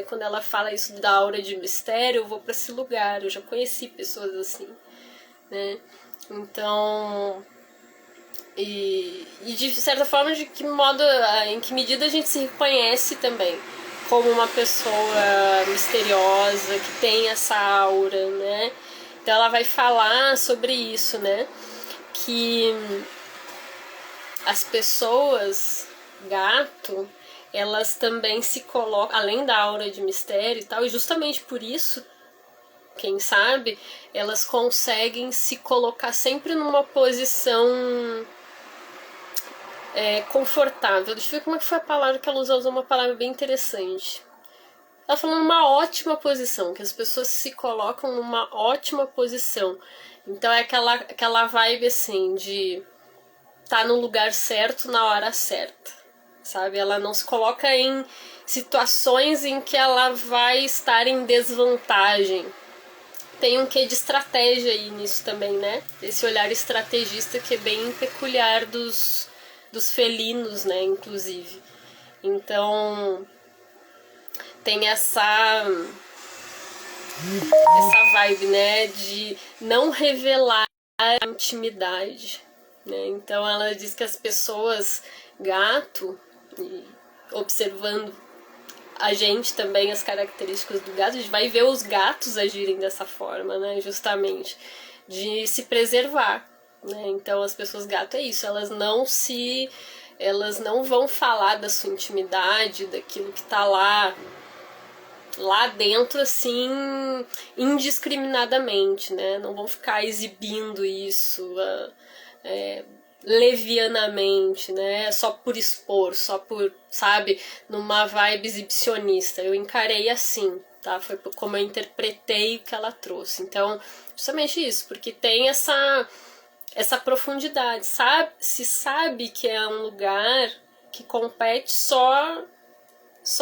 Quando ela fala isso da aura de mistério, eu vou para esse lugar. Eu já conheci pessoas assim, né? Então, e de certa forma, em que medida a gente se reconhece também como uma pessoa misteriosa que tem essa aura, né? Então ela vai falar sobre isso, né? Que as pessoas gato, elas também se colocam, além da aura de mistério e tal, e justamente por isso, quem sabe, elas conseguem se colocar sempre numa posição confortável. Deixa eu ver como é que foi a palavra que ela usou uma palavra bem interessante. Ela falou numa ótima posição, que as pessoas se colocam numa ótima posição. Então é aquela vibe assim de tá no lugar certo na hora certa, sabe? Ela não se coloca em situações em que ela vai estar em desvantagem. Tem um quê de estratégia aí nisso também, né? Esse olhar estrategista que é bem peculiar dos felinos, né, inclusive. Então, tem essa vibe, né, de não revelar a intimidade, né? Então ela diz que as pessoas gato, e observando a gente também, as características do gato, a gente vai ver os gatos agirem dessa forma, né, justamente, de se preservar, né? Então as pessoas gato é isso, elas não vão falar da sua intimidade, daquilo que tá lá dentro, assim, indiscriminadamente, né? Não vão ficar exibindo isso levianamente, né? Só por expor, só por, sabe, numa vibe exibicionista. Eu encarei assim, tá? Foi como eu interpretei o que ela trouxe. Então, justamente isso, porque tem essa profundidade, se sabe que é um lugar que compete só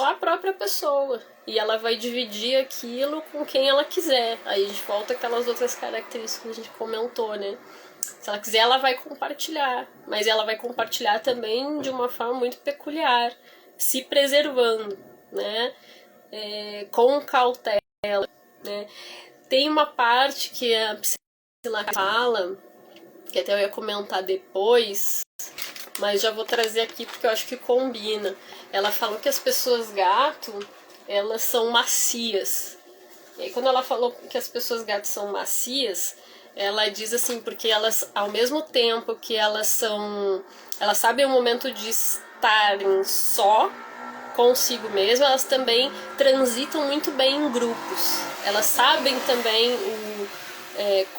a própria pessoa, e ela vai dividir aquilo com quem ela quiser. Aí a gente volta aquelas outras características que a gente comentou, né? Se ela quiser, ela vai compartilhar, mas ela vai compartilhar também de uma forma muito peculiar, se preservando, né? Com cautela, né? Tem uma parte que a Priscila fala, que até eu ia comentar depois, mas já vou trazer aqui porque eu acho que combina. Ela falou que as pessoas gato, elas são macias. E aí, quando ela falou que as pessoas gato são macias, ela diz assim, porque elas, ao mesmo tempo que elas sabem o momento de estarem só consigo mesmo, elas também transitam muito bem em grupos. Elas sabem também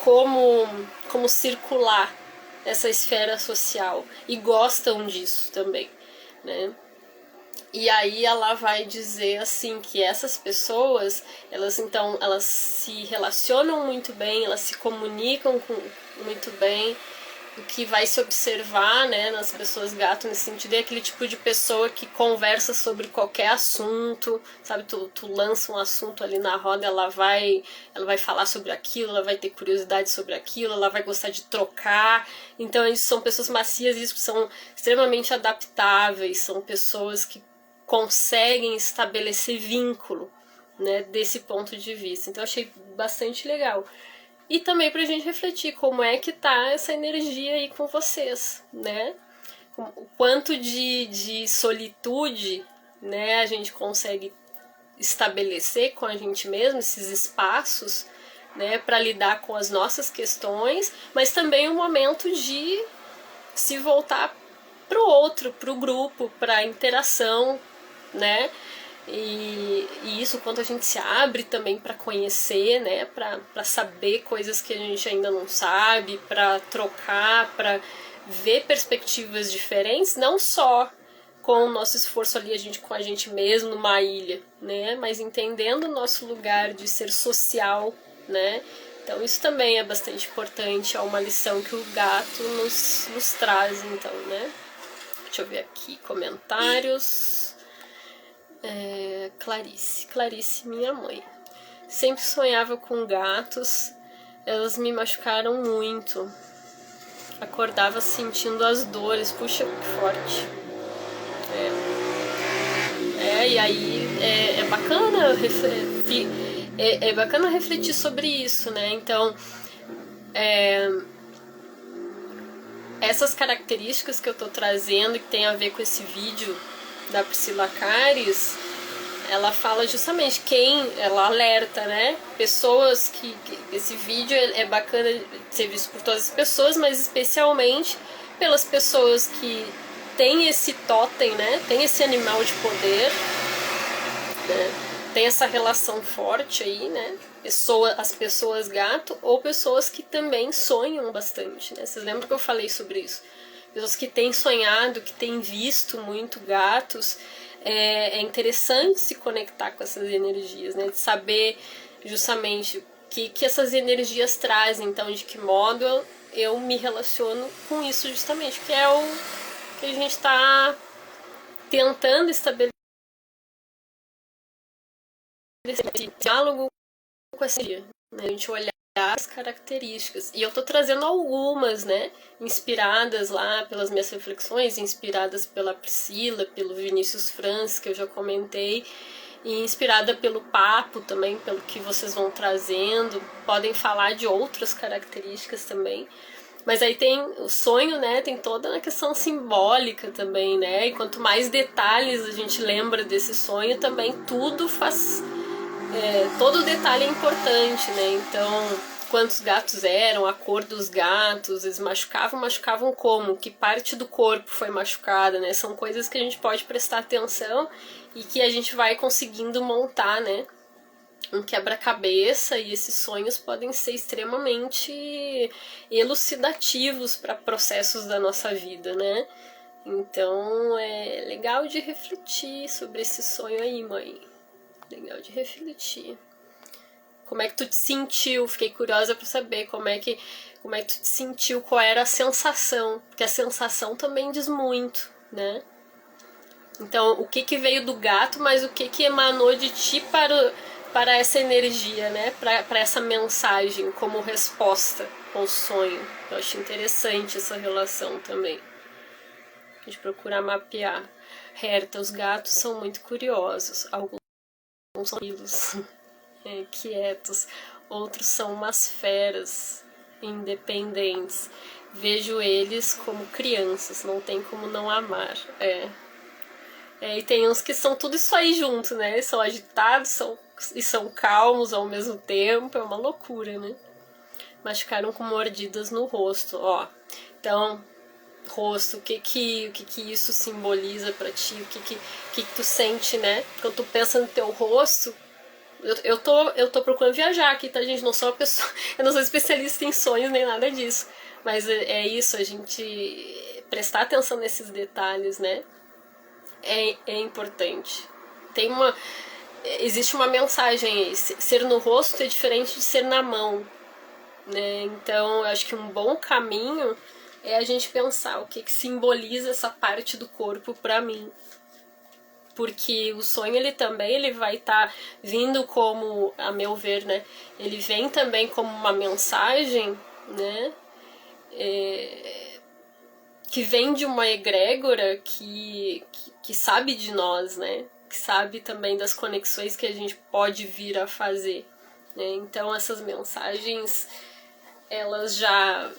como circular essa esfera social e gostam disso também, né? E aí ela vai dizer assim que essas pessoas, elas se relacionam muito bem, elas se comunicam muito bem. O que vai se observar, né, nas pessoas gato nesse sentido é aquele tipo de pessoa que conversa sobre qualquer assunto, sabe? Tu lança um assunto ali na roda, ela vai falar sobre aquilo, ela vai ter curiosidade sobre aquilo, ela vai gostar de trocar. Então isso são pessoas macias, isso são extremamente adaptáveis, são pessoas que conseguem estabelecer vínculo, né, desse ponto de vista. Então eu achei bastante legal. E também pra gente refletir como é que tá essa energia aí com vocês, né? O quanto de solitude, né, a gente consegue estabelecer com a gente mesmo, esses espaços, né, para lidar com as nossas questões, mas também um momento de se voltar pro outro, pro grupo, pra interação, né? E isso quanto a gente se abre também para conhecer, né, para saber coisas que a gente ainda não sabe, para trocar, para ver perspectivas diferentes, não só com o nosso esforço ali com a gente mesmo numa ilha, né, mas entendendo o nosso lugar de ser social, né. Então isso também é bastante importante, é uma lição que o gato nos traz, então, né. Deixa eu ver aqui, comentários. Clarice, minha mãe. Sempre sonhava com gatos, elas me machucaram muito. Acordava sentindo as dores, puxa, que forte. E aí é bacana bacana refletir sobre isso, né? Então, essas características que eu tô trazendo, que tem a ver com esse vídeo da Priscila Cares, ela fala justamente ela alerta, né? Pessoas que esse vídeo é bacana ser visto por todas as pessoas, mas especialmente pelas pessoas que têm esse totem, né? Tem esse animal de poder, né? Tem essa relação forte aí, né? As pessoas gato ou pessoas que também sonham bastante, né? Vocês lembram que eu falei sobre isso? Pessoas que têm sonhado, que têm visto muito gatos. É interessante se conectar com essas energias, né? De saber justamente o que essas energias trazem, então de que modo eu me relaciono com isso justamente, que é o que a gente está tentando estabelecer diálogo com essa energia, né? A gente olhar as características. E eu tô trazendo algumas, né? Inspiradas lá pelas minhas reflexões, inspiradas pela Priscila, pelo Vinícius Franz, que eu já comentei, e inspirada pelo papo também, pelo que vocês vão trazendo. Podem falar de outras características também. Mas aí tem o sonho, né? Tem toda a questão simbólica também, né? E quanto mais detalhes a gente lembra desse sonho, também tudo faz... todo detalhe é importante, né? Então, quantos gatos eram, a cor dos gatos, eles machucavam como? Que parte do corpo foi machucada, né? São coisas que a gente pode prestar atenção e que a gente vai conseguindo montar, né? Um quebra-cabeça, e esses sonhos podem ser extremamente elucidativos para processos da nossa vida, né? Então, é legal de refletir sobre esse sonho aí, mãe. Legal de refletir. Como é que tu te sentiu? Fiquei curiosa para saber como é que tu te sentiu, qual era a sensação, porque a sensação também diz muito, né? Então, o que veio do gato, mas o que emanou de ti para essa energia, né? Para essa mensagem como resposta ao sonho. Eu acho interessante essa relação também. A gente procura mapear. Herta, os gatos são muito curiosos. Alguns são tranquilos, quietos. Outros são umas feras independentes. Vejo eles como crianças, não tem como não amar. E tem uns que são tudo isso aí junto, né? Eles são agitados e são calmos ao mesmo tempo. É uma loucura, né? Machucaram com mordidas no rosto, ó. Então, rosto, o que isso simboliza pra ti? O que tu sente, né? Quando tu pensa no teu rosto... Eu tô procurando viajar aqui, tá, gente? Não sou uma pessoa... Eu não sou especialista em sonhos nem nada disso. Mas é isso, a gente prestar atenção nesses detalhes, né? É importante. Existe uma mensagem aí. Ser no rosto é diferente de ser na mão, né? Então, eu acho que um bom caminho é a gente pensar o que simboliza essa parte do corpo pra mim. Porque o sonho ele vai estar vindo como, a meu ver, né? Ele vem também como uma mensagem, né? Que vem de uma egrégora que sabe de nós, né? Que sabe também das conexões que a gente pode vir a fazer, né? Então essas mensagens, elas já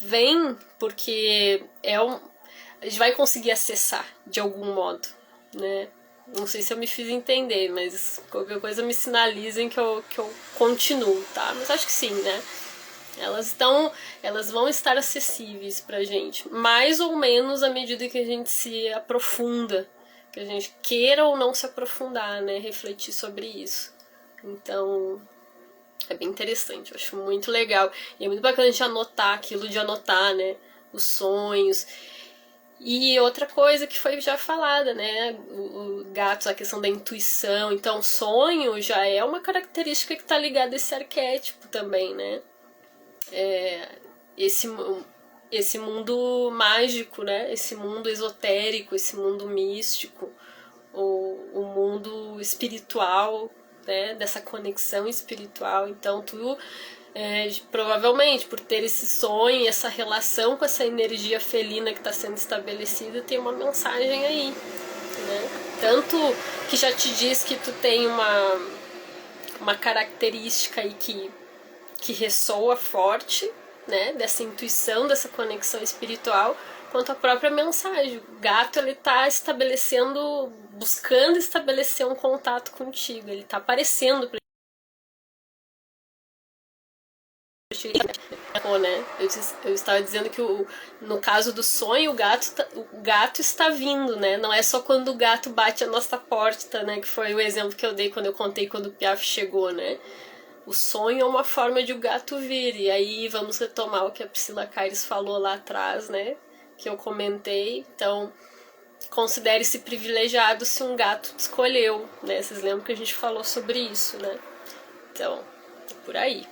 vêm porque a gente vai conseguir acessar de algum modo, né? Não sei se eu me fiz entender, mas qualquer coisa me sinalizem que eu continuo, tá? Mas acho que sim, né? Elas vão estar acessíveis pra gente, mais ou menos à medida que a gente se aprofunda, que a gente queira ou não se aprofundar, né? Refletir sobre isso. Então, é bem interessante, eu acho muito legal. E é muito bacana a gente anotar aquilo de anotar, né? Os sonhos. E outra coisa que foi já falada, né? O gatos, a questão da intuição. Então, sonho já é uma característica que tá ligada a esse arquétipo também, né? esse mundo mágico, né? Esse mundo esotérico, esse mundo místico, o mundo espiritual, né? Dessa conexão espiritual. Então tu provavelmente por ter esse sonho, essa relação com essa energia felina que está sendo estabelecida, tem uma mensagem aí, né? Tanto que já te diz que tu tem uma característica aí que ressoa forte, né, dessa intuição, dessa conexão espiritual, quanto a própria mensagem. O gato, ele tá estabelecendo, buscando estabelecer um contato contigo, ele tá aparecendo pra ti, né? Eu estava dizendo que no caso do sonho, o gato está vindo, né? Não é só quando o gato bate a nossa porta, né? Que foi o exemplo que eu dei quando eu contei quando o Piaf chegou, né? O sonho é uma forma de o gato vir. E aí vamos retomar o que a Priscila Caires falou lá atrás, né? Que eu comentei. Então, considere-se privilegiado se um gato te escolheu, né? Vocês lembram que a gente falou sobre isso, né? Então, é por aí.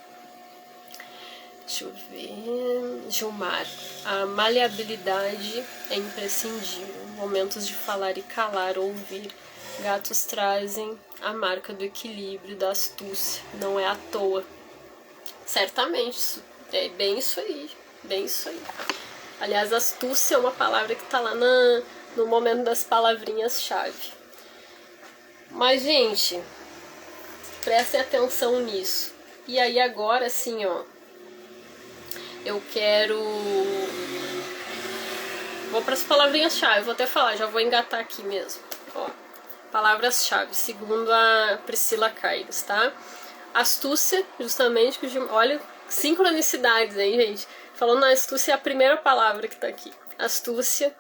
Deixa eu ver. Gilmar. A maleabilidade é imprescindível. Momentos de falar e calar, ouvir. Gatos trazem a marca do equilíbrio, da astúcia. Não é à toa. Certamente. É bem isso aí. Bem isso aí. Aliás, astúcia é uma palavra que tá lá no momento das palavrinhas-chave. Mas, gente, prestem atenção nisso. E aí agora, assim, ó, eu quero... Vou para as palavrinhas-chave, vou até falar, já vou engatar aqui mesmo. Ó, palavras-chave, segundo a Priscila Caires, tá? Astúcia, justamente, olha, sincronicidades aí, gente. Falando na astúcia, é a primeira palavra que tá aqui. Astúcia,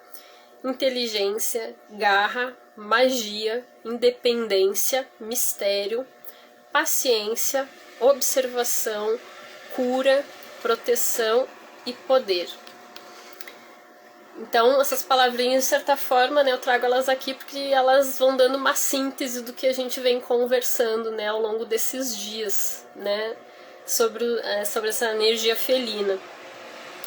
inteligência, garra, magia, independência, mistério, paciência, observação, cura, proteção e poder. Então, essas palavrinhas, de certa forma, né, eu trago elas aqui porque elas vão dando uma síntese do que a gente vem conversando, né, ao longo desses dias, né, sobre essa energia felina.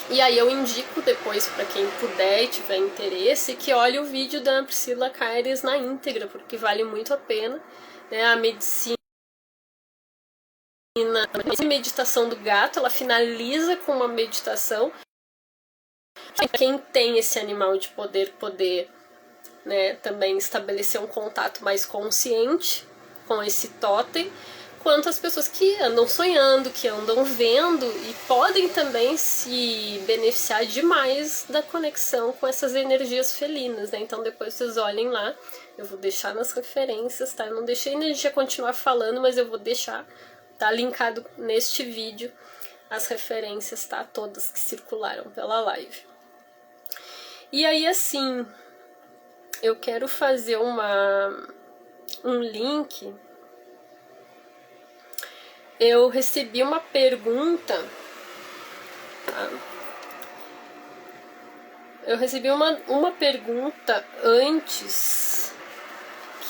E aí eu indico depois, para quem puder e tiver interesse, que olhe o vídeo da Priscila Caires na íntegra, porque vale muito a pena, né, a meditação do gato, ela finaliza com uma meditação. Quem tem esse animal de poder, né, também estabelecer um contato mais consciente com esse totem, quanto as pessoas que andam sonhando, que andam vendo e podem também se beneficiar demais da conexão com essas energias felinas, né? Então depois vocês olhem lá, eu vou deixar nas referências, tá? Eu não deixei a gente continuar falando, mas eu vou deixar, tá linkado neste vídeo as referências, tá? Todas que circularam pela live. E aí, assim, eu quero fazer um link. Eu recebi uma pergunta, tá? Eu recebi uma pergunta antes,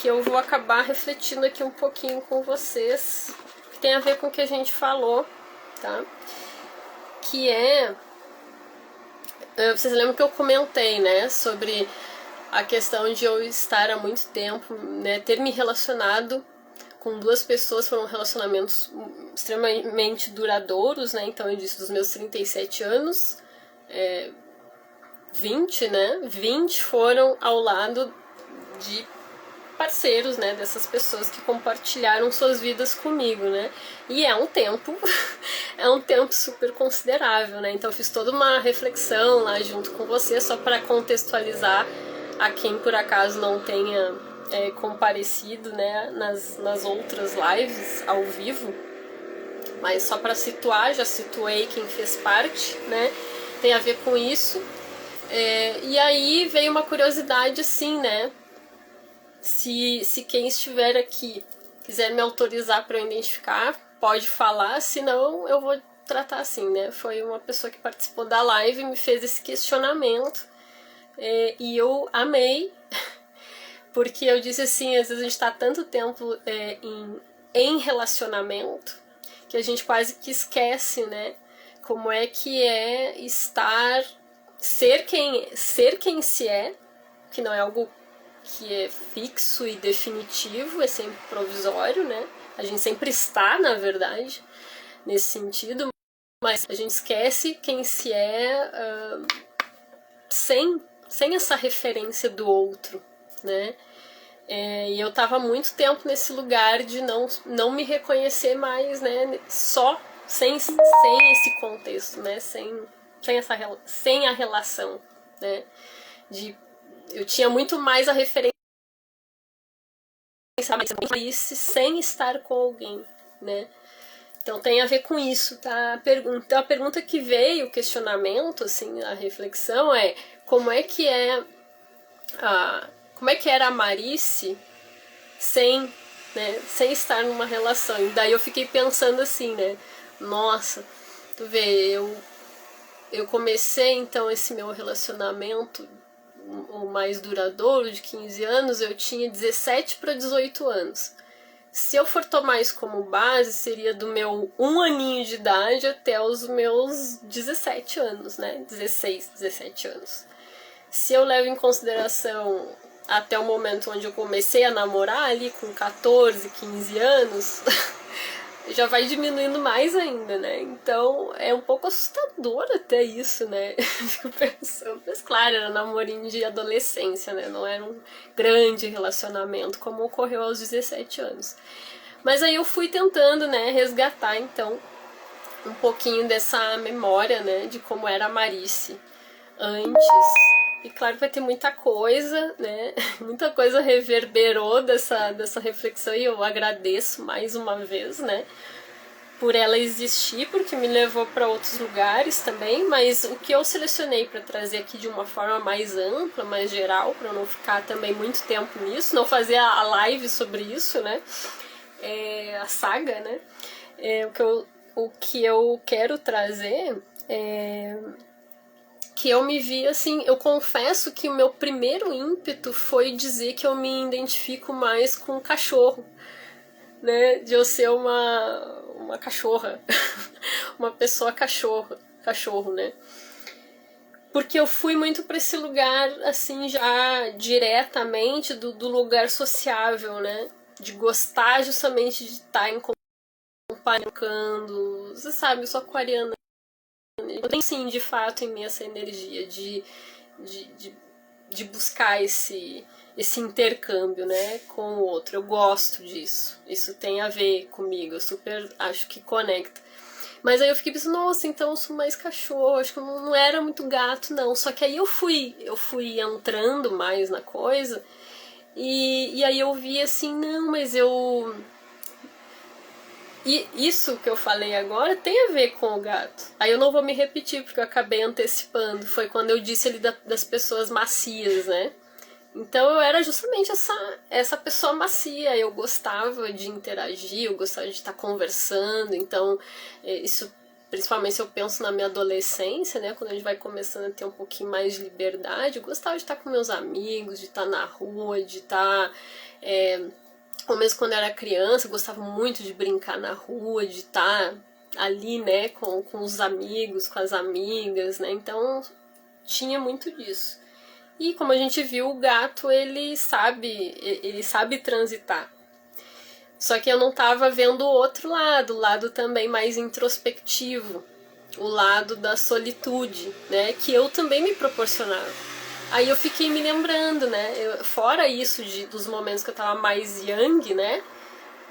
que eu vou acabar refletindo aqui um pouquinho com vocês, que tem a ver com o que a gente falou, tá? Que é... Vocês lembram que eu comentei, né, sobre a questão de eu estar há muito tempo, né, ter me relacionado com duas pessoas, foram relacionamentos extremamente duradouros, né, então eu disse dos meus 37 anos, 20, né, 20 foram ao lado de parceiros, né, dessas pessoas que compartilharam suas vidas comigo, né, e é um tempo, é um tempo super considerável, né, então eu fiz toda uma reflexão lá junto com você, só para contextualizar a quem por acaso não tenha comparecido, né, nas outras lives ao vivo, mas só para situar, já situei quem fez parte, né, tem a ver com isso, e aí veio uma curiosidade assim, né, se quem estiver aqui quiser me autorizar para eu identificar, pode falar, senão eu vou tratar assim, né? Foi uma pessoa que participou da live e me fez esse questionamento, e eu amei, porque eu disse assim, às vezes a gente está tanto tempo em relacionamento que a gente quase que esquece, né? Como é que é estar ser quem se é, que não é algo que é fixo e definitivo, é sempre provisório, né? A gente sempre está, na verdade, nesse sentido, mas a gente esquece quem se é sem essa referência do outro, né? E eu tava muito tempo nesse lugar de não me reconhecer mais, né? Só sem esse contexto, né? Sem a relação, né? Eu tinha muito mais a referência sem estar com alguém, né? Então tem a ver com isso, tá? Então a pergunta que veio, o questionamento, assim, a reflexão é como é que era a Marice sem estar numa relação. E daí eu fiquei pensando assim, né? Nossa, tu vê, eu comecei então esse meu relacionamento, o mais duradouro, de 15 anos, eu tinha 17 para 18 anos. Se eu for tomar isso como base, seria do meu 1 aninho de idade até os meus 17 anos, né? 16, 17 anos. Se eu levo em consideração até o momento onde eu comecei a namorar, ali com 14, 15 anos, já vai diminuindo mais ainda, né? Então é um pouco assustador até isso, né? Fico pensando, mas claro, era namorinho de adolescência, né? Não era um grande relacionamento como ocorreu aos 17 anos. Mas aí eu fui tentando, né, resgatar então um pouquinho dessa memória, né, de como era a Marice antes. E claro que vai ter muita coisa, né? Muita coisa reverberou dessa reflexão e eu agradeço mais uma vez, né? Por ela existir, porque me levou para outros lugares também, mas o que eu selecionei para trazer aqui de uma forma mais ampla, mais geral, para eu não ficar também muito tempo nisso, não fazer a live sobre isso, né? A saga, né? O que eu quero trazer é que eu me vi assim, eu confesso que o meu primeiro ímpeto foi dizer que eu me identifico mais com o cachorro, né, de eu ser uma cachorra, uma pessoa cachorro, né, porque eu fui muito para esse lugar, assim, já diretamente do lugar sociável, né, de gostar justamente de estar em companhia, você sabe, eu sou aquariana. Eu tenho sim, de fato, em mim essa energia de buscar esse intercâmbio, né, com o outro. Eu gosto disso. Isso tem a ver comigo. Eu super acho que conecta. Mas aí eu fiquei pensando, nossa, então eu sou mais cachorro. Acho que eu não era muito gato, não. Só que aí eu fui entrando mais na coisa. E aí eu vi assim, não, mas eu... E isso que eu falei agora tem a ver com o gato. Aí eu não vou me repetir, porque eu acabei antecipando. Foi quando eu disse ali das pessoas macias, né? Então eu era justamente essa pessoa macia. Eu gostava de interagir, eu gostava de estar conversando. Então, isso, principalmente se eu penso na minha adolescência, né? Quando a gente vai começando a ter um pouquinho mais de liberdade, eu gostava de estar com meus amigos, de estar na rua, de estar... ou mesmo quando eu era criança, eu gostava muito de brincar na rua, de estar ali, né, com os amigos, com as amigas, né, então tinha muito disso. E como a gente viu, o gato, ele sabe transitar. Só que eu não estava vendo o outro lado, o lado também mais introspectivo, o lado da solitude, né, que eu também me proporcionava. Aí eu fiquei me lembrando, né? Fora isso dos momentos que eu tava mais young, né?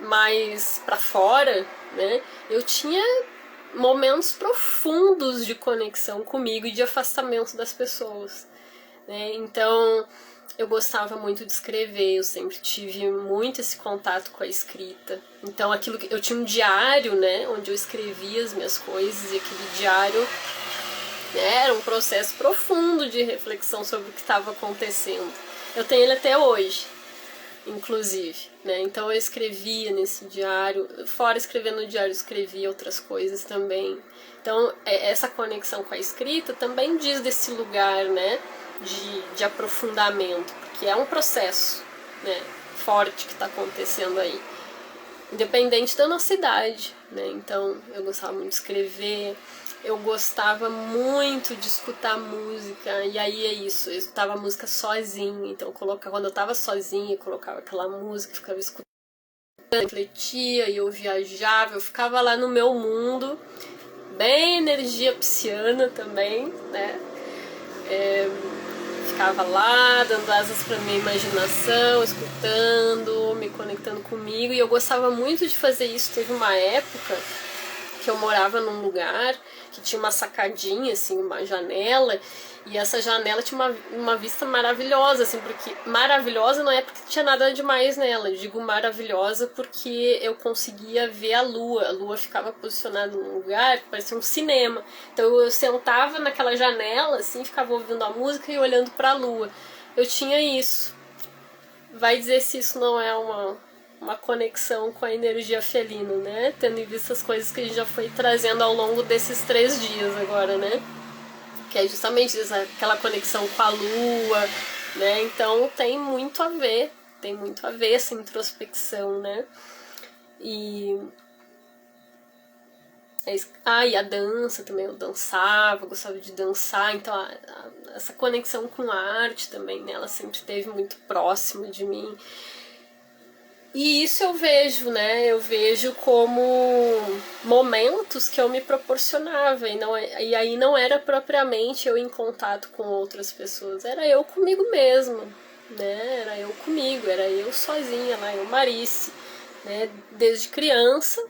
Mais pra fora, né? Eu tinha momentos profundos de conexão comigo e de afastamento das pessoas, né? Então eu gostava muito de escrever, eu sempre tive muito esse contato com a escrita. Então eu tinha um diário, né? Onde eu escrevia as minhas coisas e aquele diário era um processo profundo de reflexão sobre o que estava acontecendo. Eu tenho ele até hoje, inclusive, né? Então eu escrevia nesse diário, fora escrever no diário, eu escrevia outras coisas também. Então essa conexão com a escrita também diz desse lugar, né, de aprofundamento, porque é um processo, né, forte que está acontecendo aí. independente da nossa idade, né? Então eu gostava muito de escrever, eu gostava muito de escutar música, e aí é isso, eu escutava música sozinha, então quando eu tava sozinha, eu colocava aquela música, ficava escutando, refletia, e eu viajava, eu ficava lá no meu mundo, bem energia pisciana também, né? Ficava lá, dando asas pra minha imaginação, escutando, me conectando comigo, e eu gostava muito de fazer isso. Teve uma época que eu morava num lugar que tinha uma sacadinha, assim, uma janela, e essa janela tinha uma vista maravilhosa, assim, porque maravilhosa não é porque tinha nada demais nela, eu digo maravilhosa porque eu conseguia ver a lua ficava posicionada num lugar que parecia um cinema, então eu sentava naquela janela, assim, ficava ouvindo a música e olhando pra lua, eu tinha isso. Vai dizer se isso não é uma conexão com a energia felina, né? Tendo em vista as coisas que a gente já foi trazendo ao longo desses 3 dias agora, né? Que é justamente aquela conexão com a lua, né? Então tem muito a ver essa introspecção, né? E e a dança também, eu dançava, gostava de dançar, então essa conexão com a arte também, né? Ela sempre esteve muito próxima de mim. E isso eu vejo, né? Eu vejo como momentos que eu me proporcionava. E aí não era propriamente eu em contato com outras pessoas. Era eu comigo mesma, né? Era eu comigo, era eu sozinha lá, eu Marice, né? Desde criança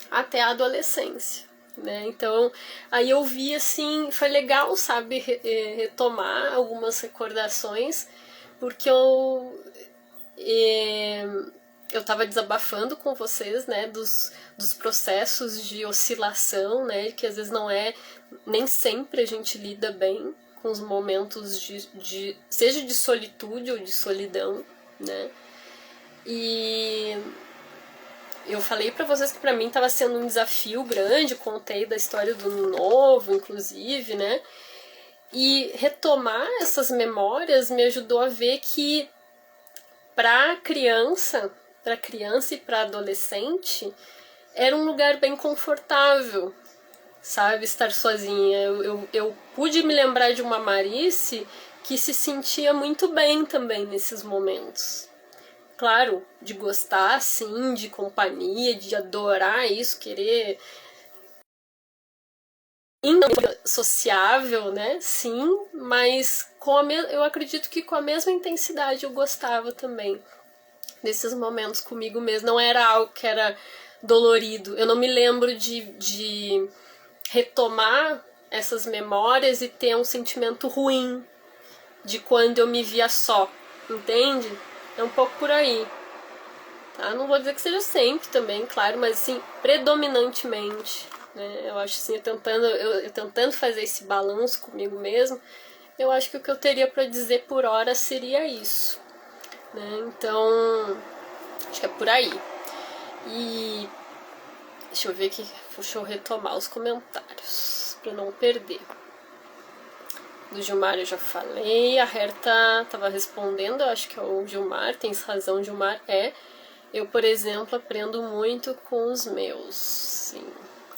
até a adolescência, né? Então, aí eu vi assim, foi legal, sabe, retomar algumas recordações, porque eu tava desabafando com vocês, né, dos processos de oscilação, né, que às vezes nem sempre a gente lida bem com os momentos seja de solitude ou de solidão, né, e eu falei pra vocês que pra mim tava sendo um desafio grande, contei da história do Ano Novo, inclusive, né, e retomar essas memórias me ajudou a ver que para criança e para adolescente, era um lugar bem confortável, sabe? Estar sozinha. Eu pude me lembrar de uma Marice que se sentia muito bem também nesses momentos. Claro, de gostar, sim, de companhia, de adorar isso, querer sociável, né? Sim, mas eu acredito que com a mesma intensidade eu gostava também desses momentos comigo mesmo. Não era algo que era dolorido. Eu não me lembro de retomar essas memórias e ter um sentimento ruim de quando eu me via só, entende? É um pouco por aí. Tá? Não vou dizer que seja sempre também, claro, mas assim, predominantemente. Né? Eu acho assim, eu tentando fazer esse balanço comigo mesmo, eu acho que o que eu teria para dizer por hora seria isso. Né? Então, acho que é por aí. E deixa eu ver aqui, deixa eu retomar os comentários para não perder. Do Gilmar eu já falei, a Herta tava respondendo, eu acho que é o Gilmar, tens razão, Gilmar, eu, por exemplo, aprendo muito com os meus, sim.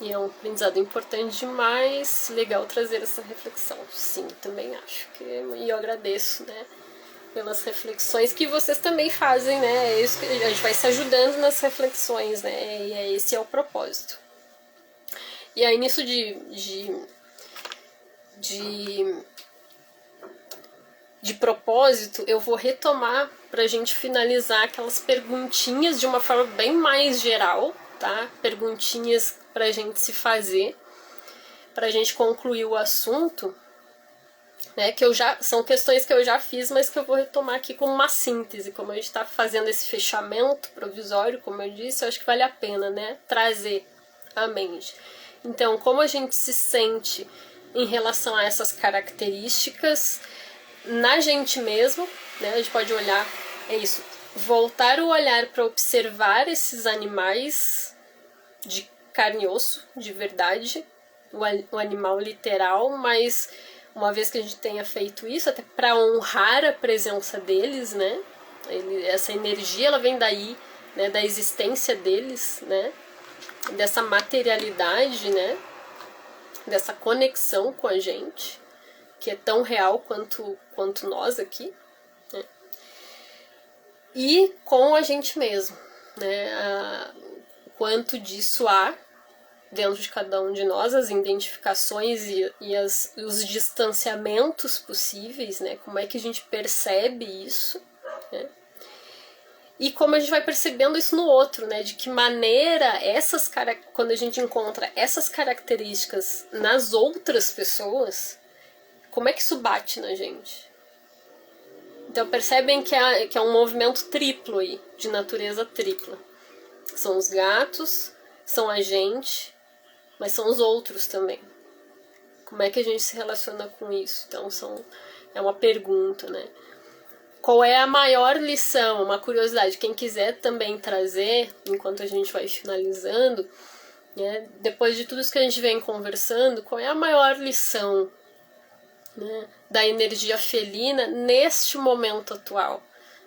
E é um aprendizado importante demais, legal trazer essa reflexão, sim, também acho que, e eu agradeço, né, pelas reflexões que vocês também fazem, né, isso que a gente vai se ajudando nas reflexões, né, e esse é o propósito. E aí nisso de propósito, eu vou retomar pra gente finalizar aquelas perguntinhas de uma forma bem mais geral, tá? Perguntinhas pra gente se fazer, pra gente concluir o assunto, né? Que são questões que eu já fiz, mas que eu vou retomar aqui como uma síntese. Como a gente tá fazendo esse fechamento provisório, como eu disse, eu acho que vale a pena, né? Trazer à mente. Então, como a gente se sente em relação a essas características na gente mesmo, né? A gente pode olhar, é isso, voltar o olhar para observar esses animais de carne e osso, de verdade, o animal literal, mas uma vez que a gente tenha feito isso, até para honrar a presença deles, né? Essa energia, ela vem daí, né, da existência deles, né, dessa materialidade, né, dessa conexão com a gente, que é tão real quanto nós aqui, né, e com a gente mesmo, né, quanto disso há dentro de cada um de nós, as identificações e os distanciamentos possíveis, né, como é que a gente percebe isso, né, e como a gente vai percebendo isso no outro, né, de que maneira quando a gente encontra essas características nas outras pessoas, como é que isso bate na gente. Então percebem que é um movimento triplo aí, de natureza tripla. São os gatos, são a gente, mas são os outros também. Como é que a gente se relaciona com isso? Então é uma pergunta, né? Qual é a maior lição? Uma curiosidade, quem quiser também trazer, enquanto a gente vai finalizando, né, depois de tudo isso que a gente vem conversando, qual é a maior lição, né, da energia felina neste momento atual?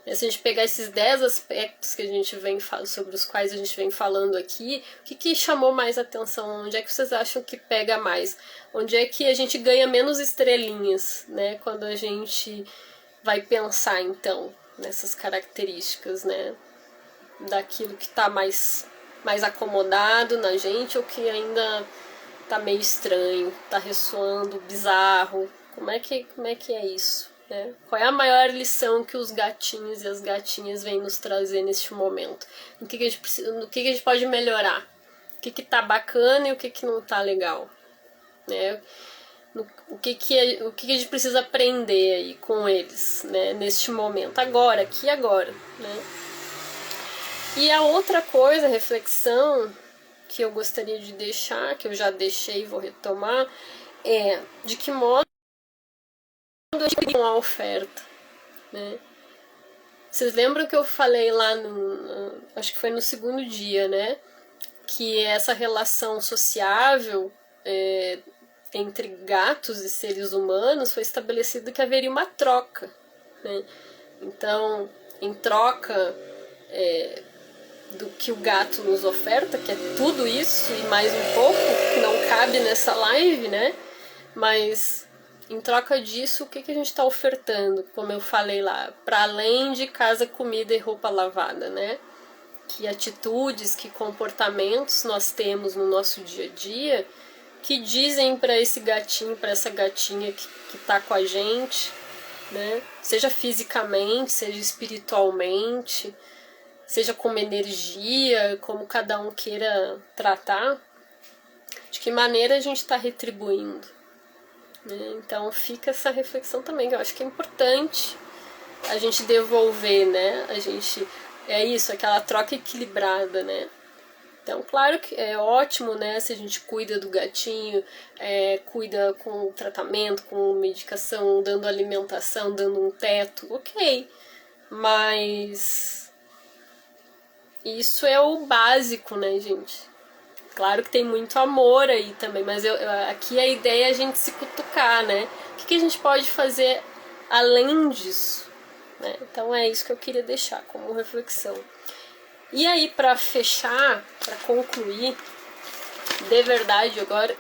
Se a gente pegar esses 10 aspectos que a gente vem sobre os quais a gente vem falando aqui, o que chamou mais atenção? Onde é que vocês acham que pega mais? Onde é que a gente ganha menos estrelinhas, né? Quando a gente vai pensar, então, nessas características, né? Daquilo que está mais acomodado na gente ou que ainda está meio estranho, está ressoando bizarro. Como é que é isso? Né? Qual é a maior lição que os gatinhos e as gatinhas vêm nos trazer neste momento? O que a gente precisa, no que a gente pode melhorar? O que tá bacana e o que não tá legal? Né? O que a gente precisa aprender aí com eles, né? Neste momento, agora, aqui e agora. Né? E a outra coisa, reflexão, que eu gostaria de deixar, que eu já deixei e vou retomar, é de que modo a oferta, né? Vocês lembram que eu falei lá acho que foi no segundo dia, né? Que essa relação sociável entre gatos e seres humanos foi estabelecido que haveria uma troca, né? Então, em troca do que o gato nos oferta, que é tudo isso e mais um pouco, que não cabe nessa live, né? Mas em troca disso, o que a gente está ofertando? Como eu falei lá, para além de casa, comida e roupa lavada, né? Que atitudes, que comportamentos nós temos no nosso dia a dia que dizem para esse gatinho, para essa gatinha que tá com a gente, né? Seja fisicamente, seja espiritualmente, seja como energia, como cada um queira tratar, de que maneira a gente está retribuindo. Então fica essa reflexão também, que eu acho que é importante a gente devolver, né? É isso, aquela troca equilibrada, né? Então, claro que é ótimo, né? Se a gente cuida do gatinho, cuida com tratamento, com medicação, dando alimentação, dando um teto, ok. Mas isso é o básico, né, gente? Claro que tem muito amor aí também, mas aqui a ideia é a gente se cutucar, né? O que a gente pode fazer além disso? Né? Então é isso que eu queria deixar como reflexão. E aí, para fechar, para concluir, de verdade agora,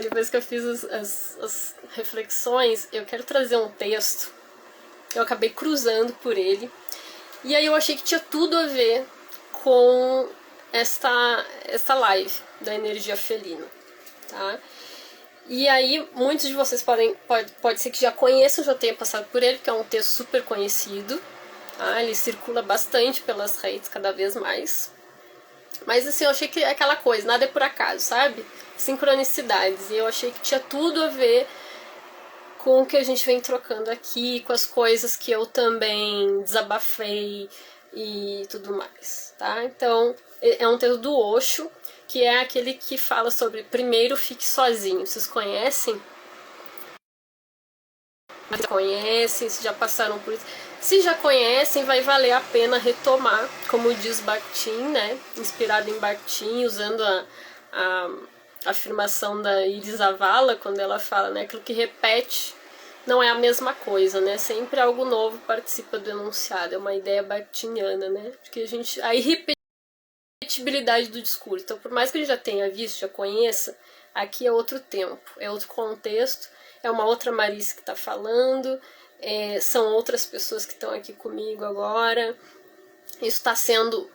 depois que eu fiz as reflexões, eu quero trazer um texto. Eu acabei cruzando por ele, e aí eu achei que tinha tudo a ver com esta live da energia felina, tá? E aí muitos de vocês pode ser que já conheçam, já tenham passado por ele, porque é um texto super conhecido, tá? Ele circula bastante pelas redes cada vez mais. Mas assim, eu achei que é aquela coisa, nada é por acaso, sabe? Sincronicidades, e eu achei que tinha tudo a ver com o que a gente vem trocando aqui, com as coisas que eu também desabafei e tudo mais, tá? Então, é um texto do Osho, que é aquele que fala sobre primeiro fique sozinho. Vocês conhecem? Mas conhecem, se já passaram por isso. Se já conhecem, vai valer a pena retomar, como diz Bakhtin, né? Inspirado em Bakhtin, usando a afirmação da Iris Avala, quando ela fala, né? Aquilo que repete não é a mesma coisa, né? Sempre algo novo participa do enunciado, é uma ideia bakhtiniana, né? Porque a irrepetibilidade do discurso. Então, por mais que a gente já tenha visto, já conheça, aqui é outro tempo, é outro contexto, é uma outra Marice que está falando, são outras pessoas que estão aqui comigo agora. Isso está sendo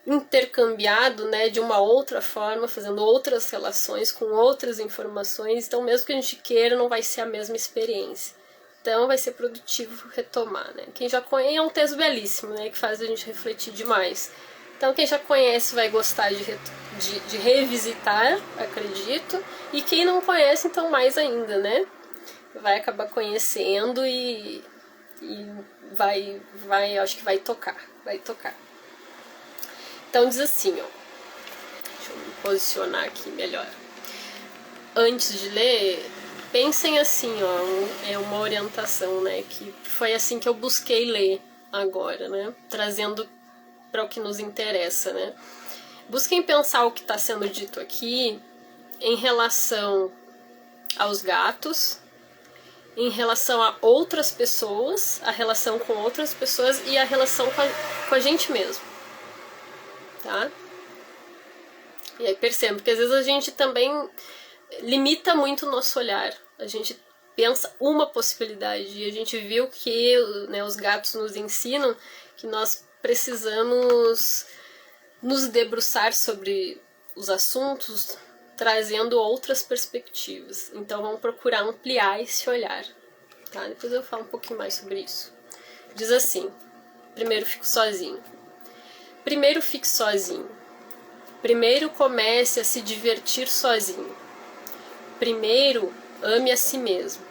intercambiado, né, de uma outra forma, fazendo outras relações com outras informações. Então, mesmo que a gente queira, não vai ser a mesma experiência. Então, vai ser produtivo retomar, né? Quem já conhece, é um texto belíssimo, né, que faz a gente refletir demais. Então, quem já conhece vai gostar de revisitar, acredito. E quem não conhece, então, mais ainda, né? Vai acabar conhecendo e acho que vai tocar. Então diz assim, ó. Deixa eu me posicionar aqui melhor. Antes de ler, pensem assim, ó, é uma orientação, né, que foi assim que eu busquei ler agora, né, trazendo para o que nos interessa, né. Busquem pensar o que está sendo dito aqui em relação aos gatos, em relação a outras pessoas, a relação com outras pessoas e a relação com a gente mesmo, tá? E aí percebo, porque às vezes a gente também limita muito o nosso olhar, a gente pensa uma possibilidade, e a gente viu que, né, os gatos nos ensinam que nós precisamos nos debruçar sobre os assuntos trazendo outras perspectivas. Então vamos procurar ampliar esse olhar, tá? Depois eu falo um pouquinho mais sobre isso. Diz assim: primeiro fico sozinho. Primeiro fique sozinho. Primeiro comece a se divertir sozinho. Primeiro ame a si mesmo.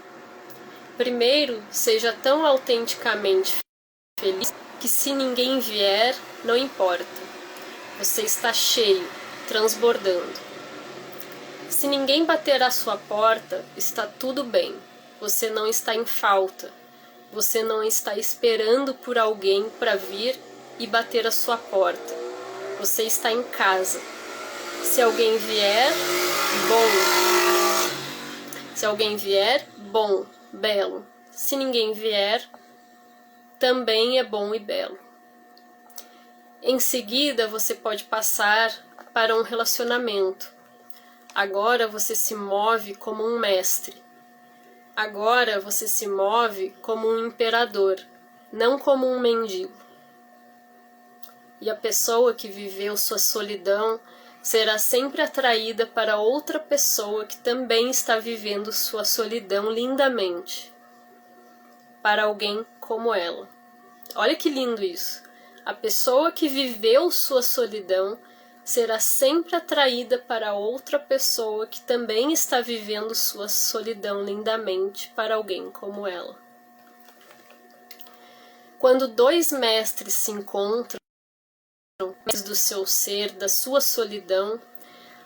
Primeiro seja tão autenticamente feliz que se ninguém vier, não importa. Você está cheio, transbordando. Se ninguém bater à sua porta, está tudo bem. Você não está em falta. Você não está esperando por alguém para vir e bater à sua porta. Você está em casa. Se alguém vier, bom. Se alguém vier, bom, belo. Se ninguém vier, também é bom e belo. Em seguida, você pode passar para um relacionamento. Agora você se move como um mestre. Agora você se move como um imperador, não como um mendigo. E a pessoa que viveu sua solidão será sempre atraída para outra pessoa que também está vivendo sua solidão lindamente. Para alguém como ela. Olha que lindo isso. A pessoa que viveu sua solidão será sempre atraída para outra pessoa que também está vivendo sua solidão lindamente para alguém como ela. Quando dois mestres se encontram do seu ser, da sua solidão,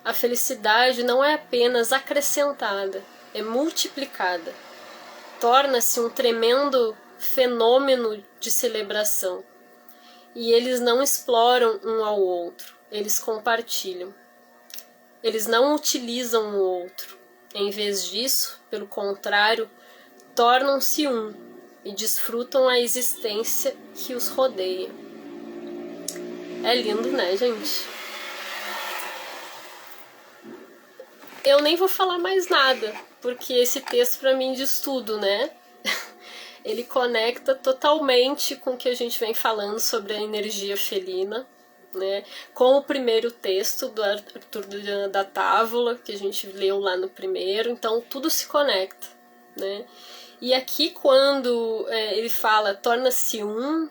a felicidade não é apenas acrescentada, é multiplicada. Torna-se um tremendo fenômeno de celebração. E eles não exploram um ao outro, eles compartilham. Eles não utilizam o outro. Em vez disso, pelo contrário, tornam-se um e desfrutam a existência que os rodeia. É lindo, né, gente? Eu nem vou falar mais nada, porque esse texto para mim diz tudo, né? Ele conecta totalmente com o que a gente vem falando sobre a energia felina, né? Com o primeiro texto do Arthur da Távola, que a gente leu lá no primeiro, então tudo se conecta, né? E aqui quando ele fala torna-se um,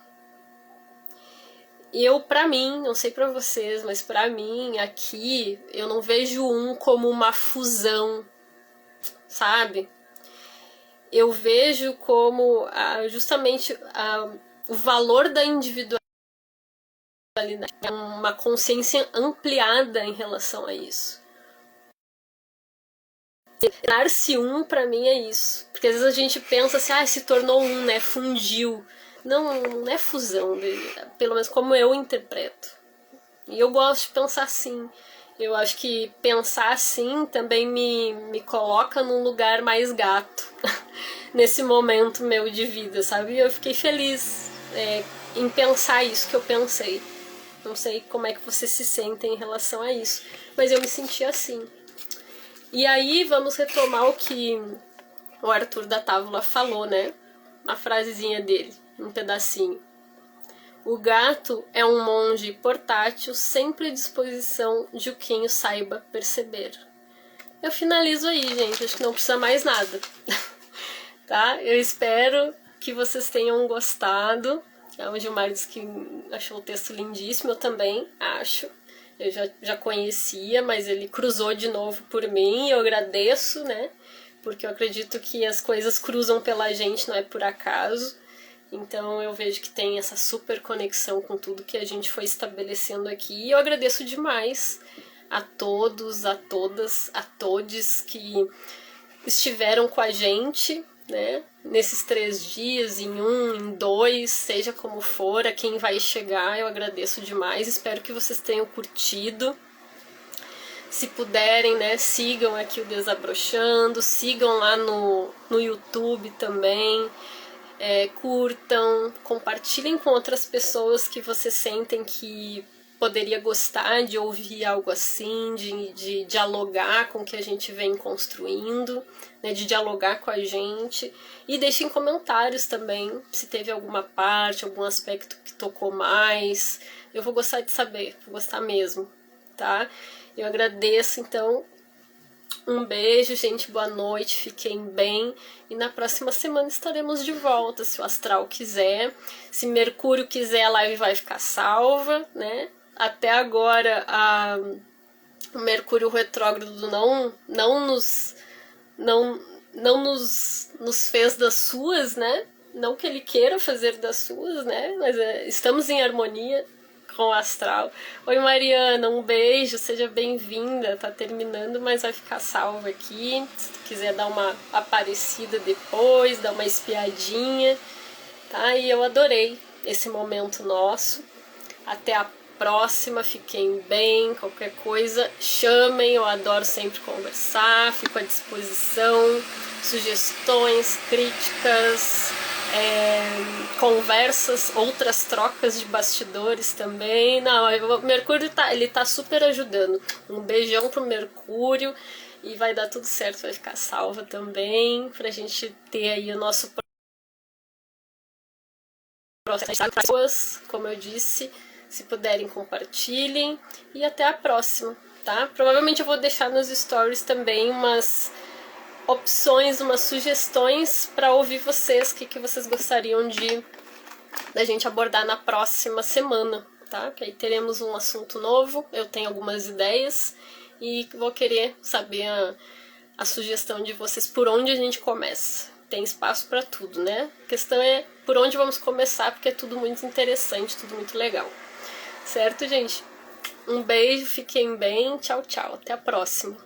pra mim, não sei pra vocês, mas pra mim aqui eu não vejo um como uma fusão, sabe? Eu vejo como justamente o valor da individualidade, uma consciência ampliada em relação a isso. Tornar-se um, pra mim, é isso. Porque às vezes a gente pensa assim, se tornou um, né? Fundiu. Não é fusão, pelo menos como eu interpreto. E eu gosto de pensar assim. Eu acho que pensar assim também me coloca num lugar mais gato nesse momento meu de vida, sabe? Eu fiquei feliz em pensar isso que eu pensei. Não sei como é que vocês se sentem em relação a isso, mas eu me senti assim. E aí vamos retomar o que o Arthur da Távola falou, né? A frasezinha dele, um pedacinho. O gato é um monge portátil sempre à disposição de quem o saiba perceber. Eu finalizo aí, gente. Acho que não precisa mais nada. Tá? Eu espero que vocês tenham gostado. O Gilmar disse que achou o texto lindíssimo. Eu também acho. Eu já conhecia, mas ele cruzou de novo por mim. Eu agradeço, né? Porque eu acredito que as coisas cruzam pela gente, não é por acaso. Então eu vejo que tem essa super conexão com tudo que a gente foi estabelecendo aqui. E eu agradeço demais a todos, a todas, a todes que estiveram com a gente, né? Nesses 3 dias, em 1, em 2, seja como for, a quem vai chegar, eu agradeço demais. Espero que vocês tenham curtido. Se puderem, né, sigam aqui o Desabrochando, sigam lá no YouTube também. Curtam, compartilhem com outras pessoas que vocês sentem que poderia gostar de ouvir algo assim, de dialogar com o que a gente vem construindo, né, de dialogar com a gente. E deixem comentários também, se teve alguma parte, algum aspecto que tocou mais. Eu vou gostar de saber, vou gostar mesmo, tá? Eu agradeço, então. Um beijo, gente, boa noite, fiquem bem. E na próxima semana estaremos de volta, se o astral quiser. Se Mercúrio quiser, a live vai ficar salva, né? Até agora, o Mercúrio retrógrado não nos fez das suas, né? Não que ele queira fazer das suas, né? Mas estamos em harmonia com o astral. Oi, Mariana, um beijo, seja bem-vinda. Tá terminando, mas vai ficar salva aqui. Se tu quiser dar uma aparecida depois, dar uma espiadinha, tá? E eu adorei esse momento nosso. Até a próxima, fiquem bem. Qualquer coisa, chamem, eu adoro sempre conversar, fico à disposição. Sugestões, críticas, conversas, outras trocas de bastidores também. Não, o Mercúrio ele tá super ajudando. Um beijão pro Mercúrio e vai dar tudo certo, vai ficar salva também, pra gente ter aí o nosso processo. Como eu disse, se puderem, compartilhem e até a próxima, tá? Provavelmente eu vou deixar nos stories também umas opções, umas sugestões para ouvir vocês, o que vocês gostariam da gente abordar na próxima semana, tá? Que aí teremos um assunto novo, eu tenho algumas ideias e vou querer saber a sugestão de vocês, por onde a gente começa. Tem espaço para tudo, né? A questão é por onde vamos começar, porque é tudo muito interessante, tudo muito legal. Certo, gente? Um beijo, fiquem bem, tchau, tchau, até a próxima.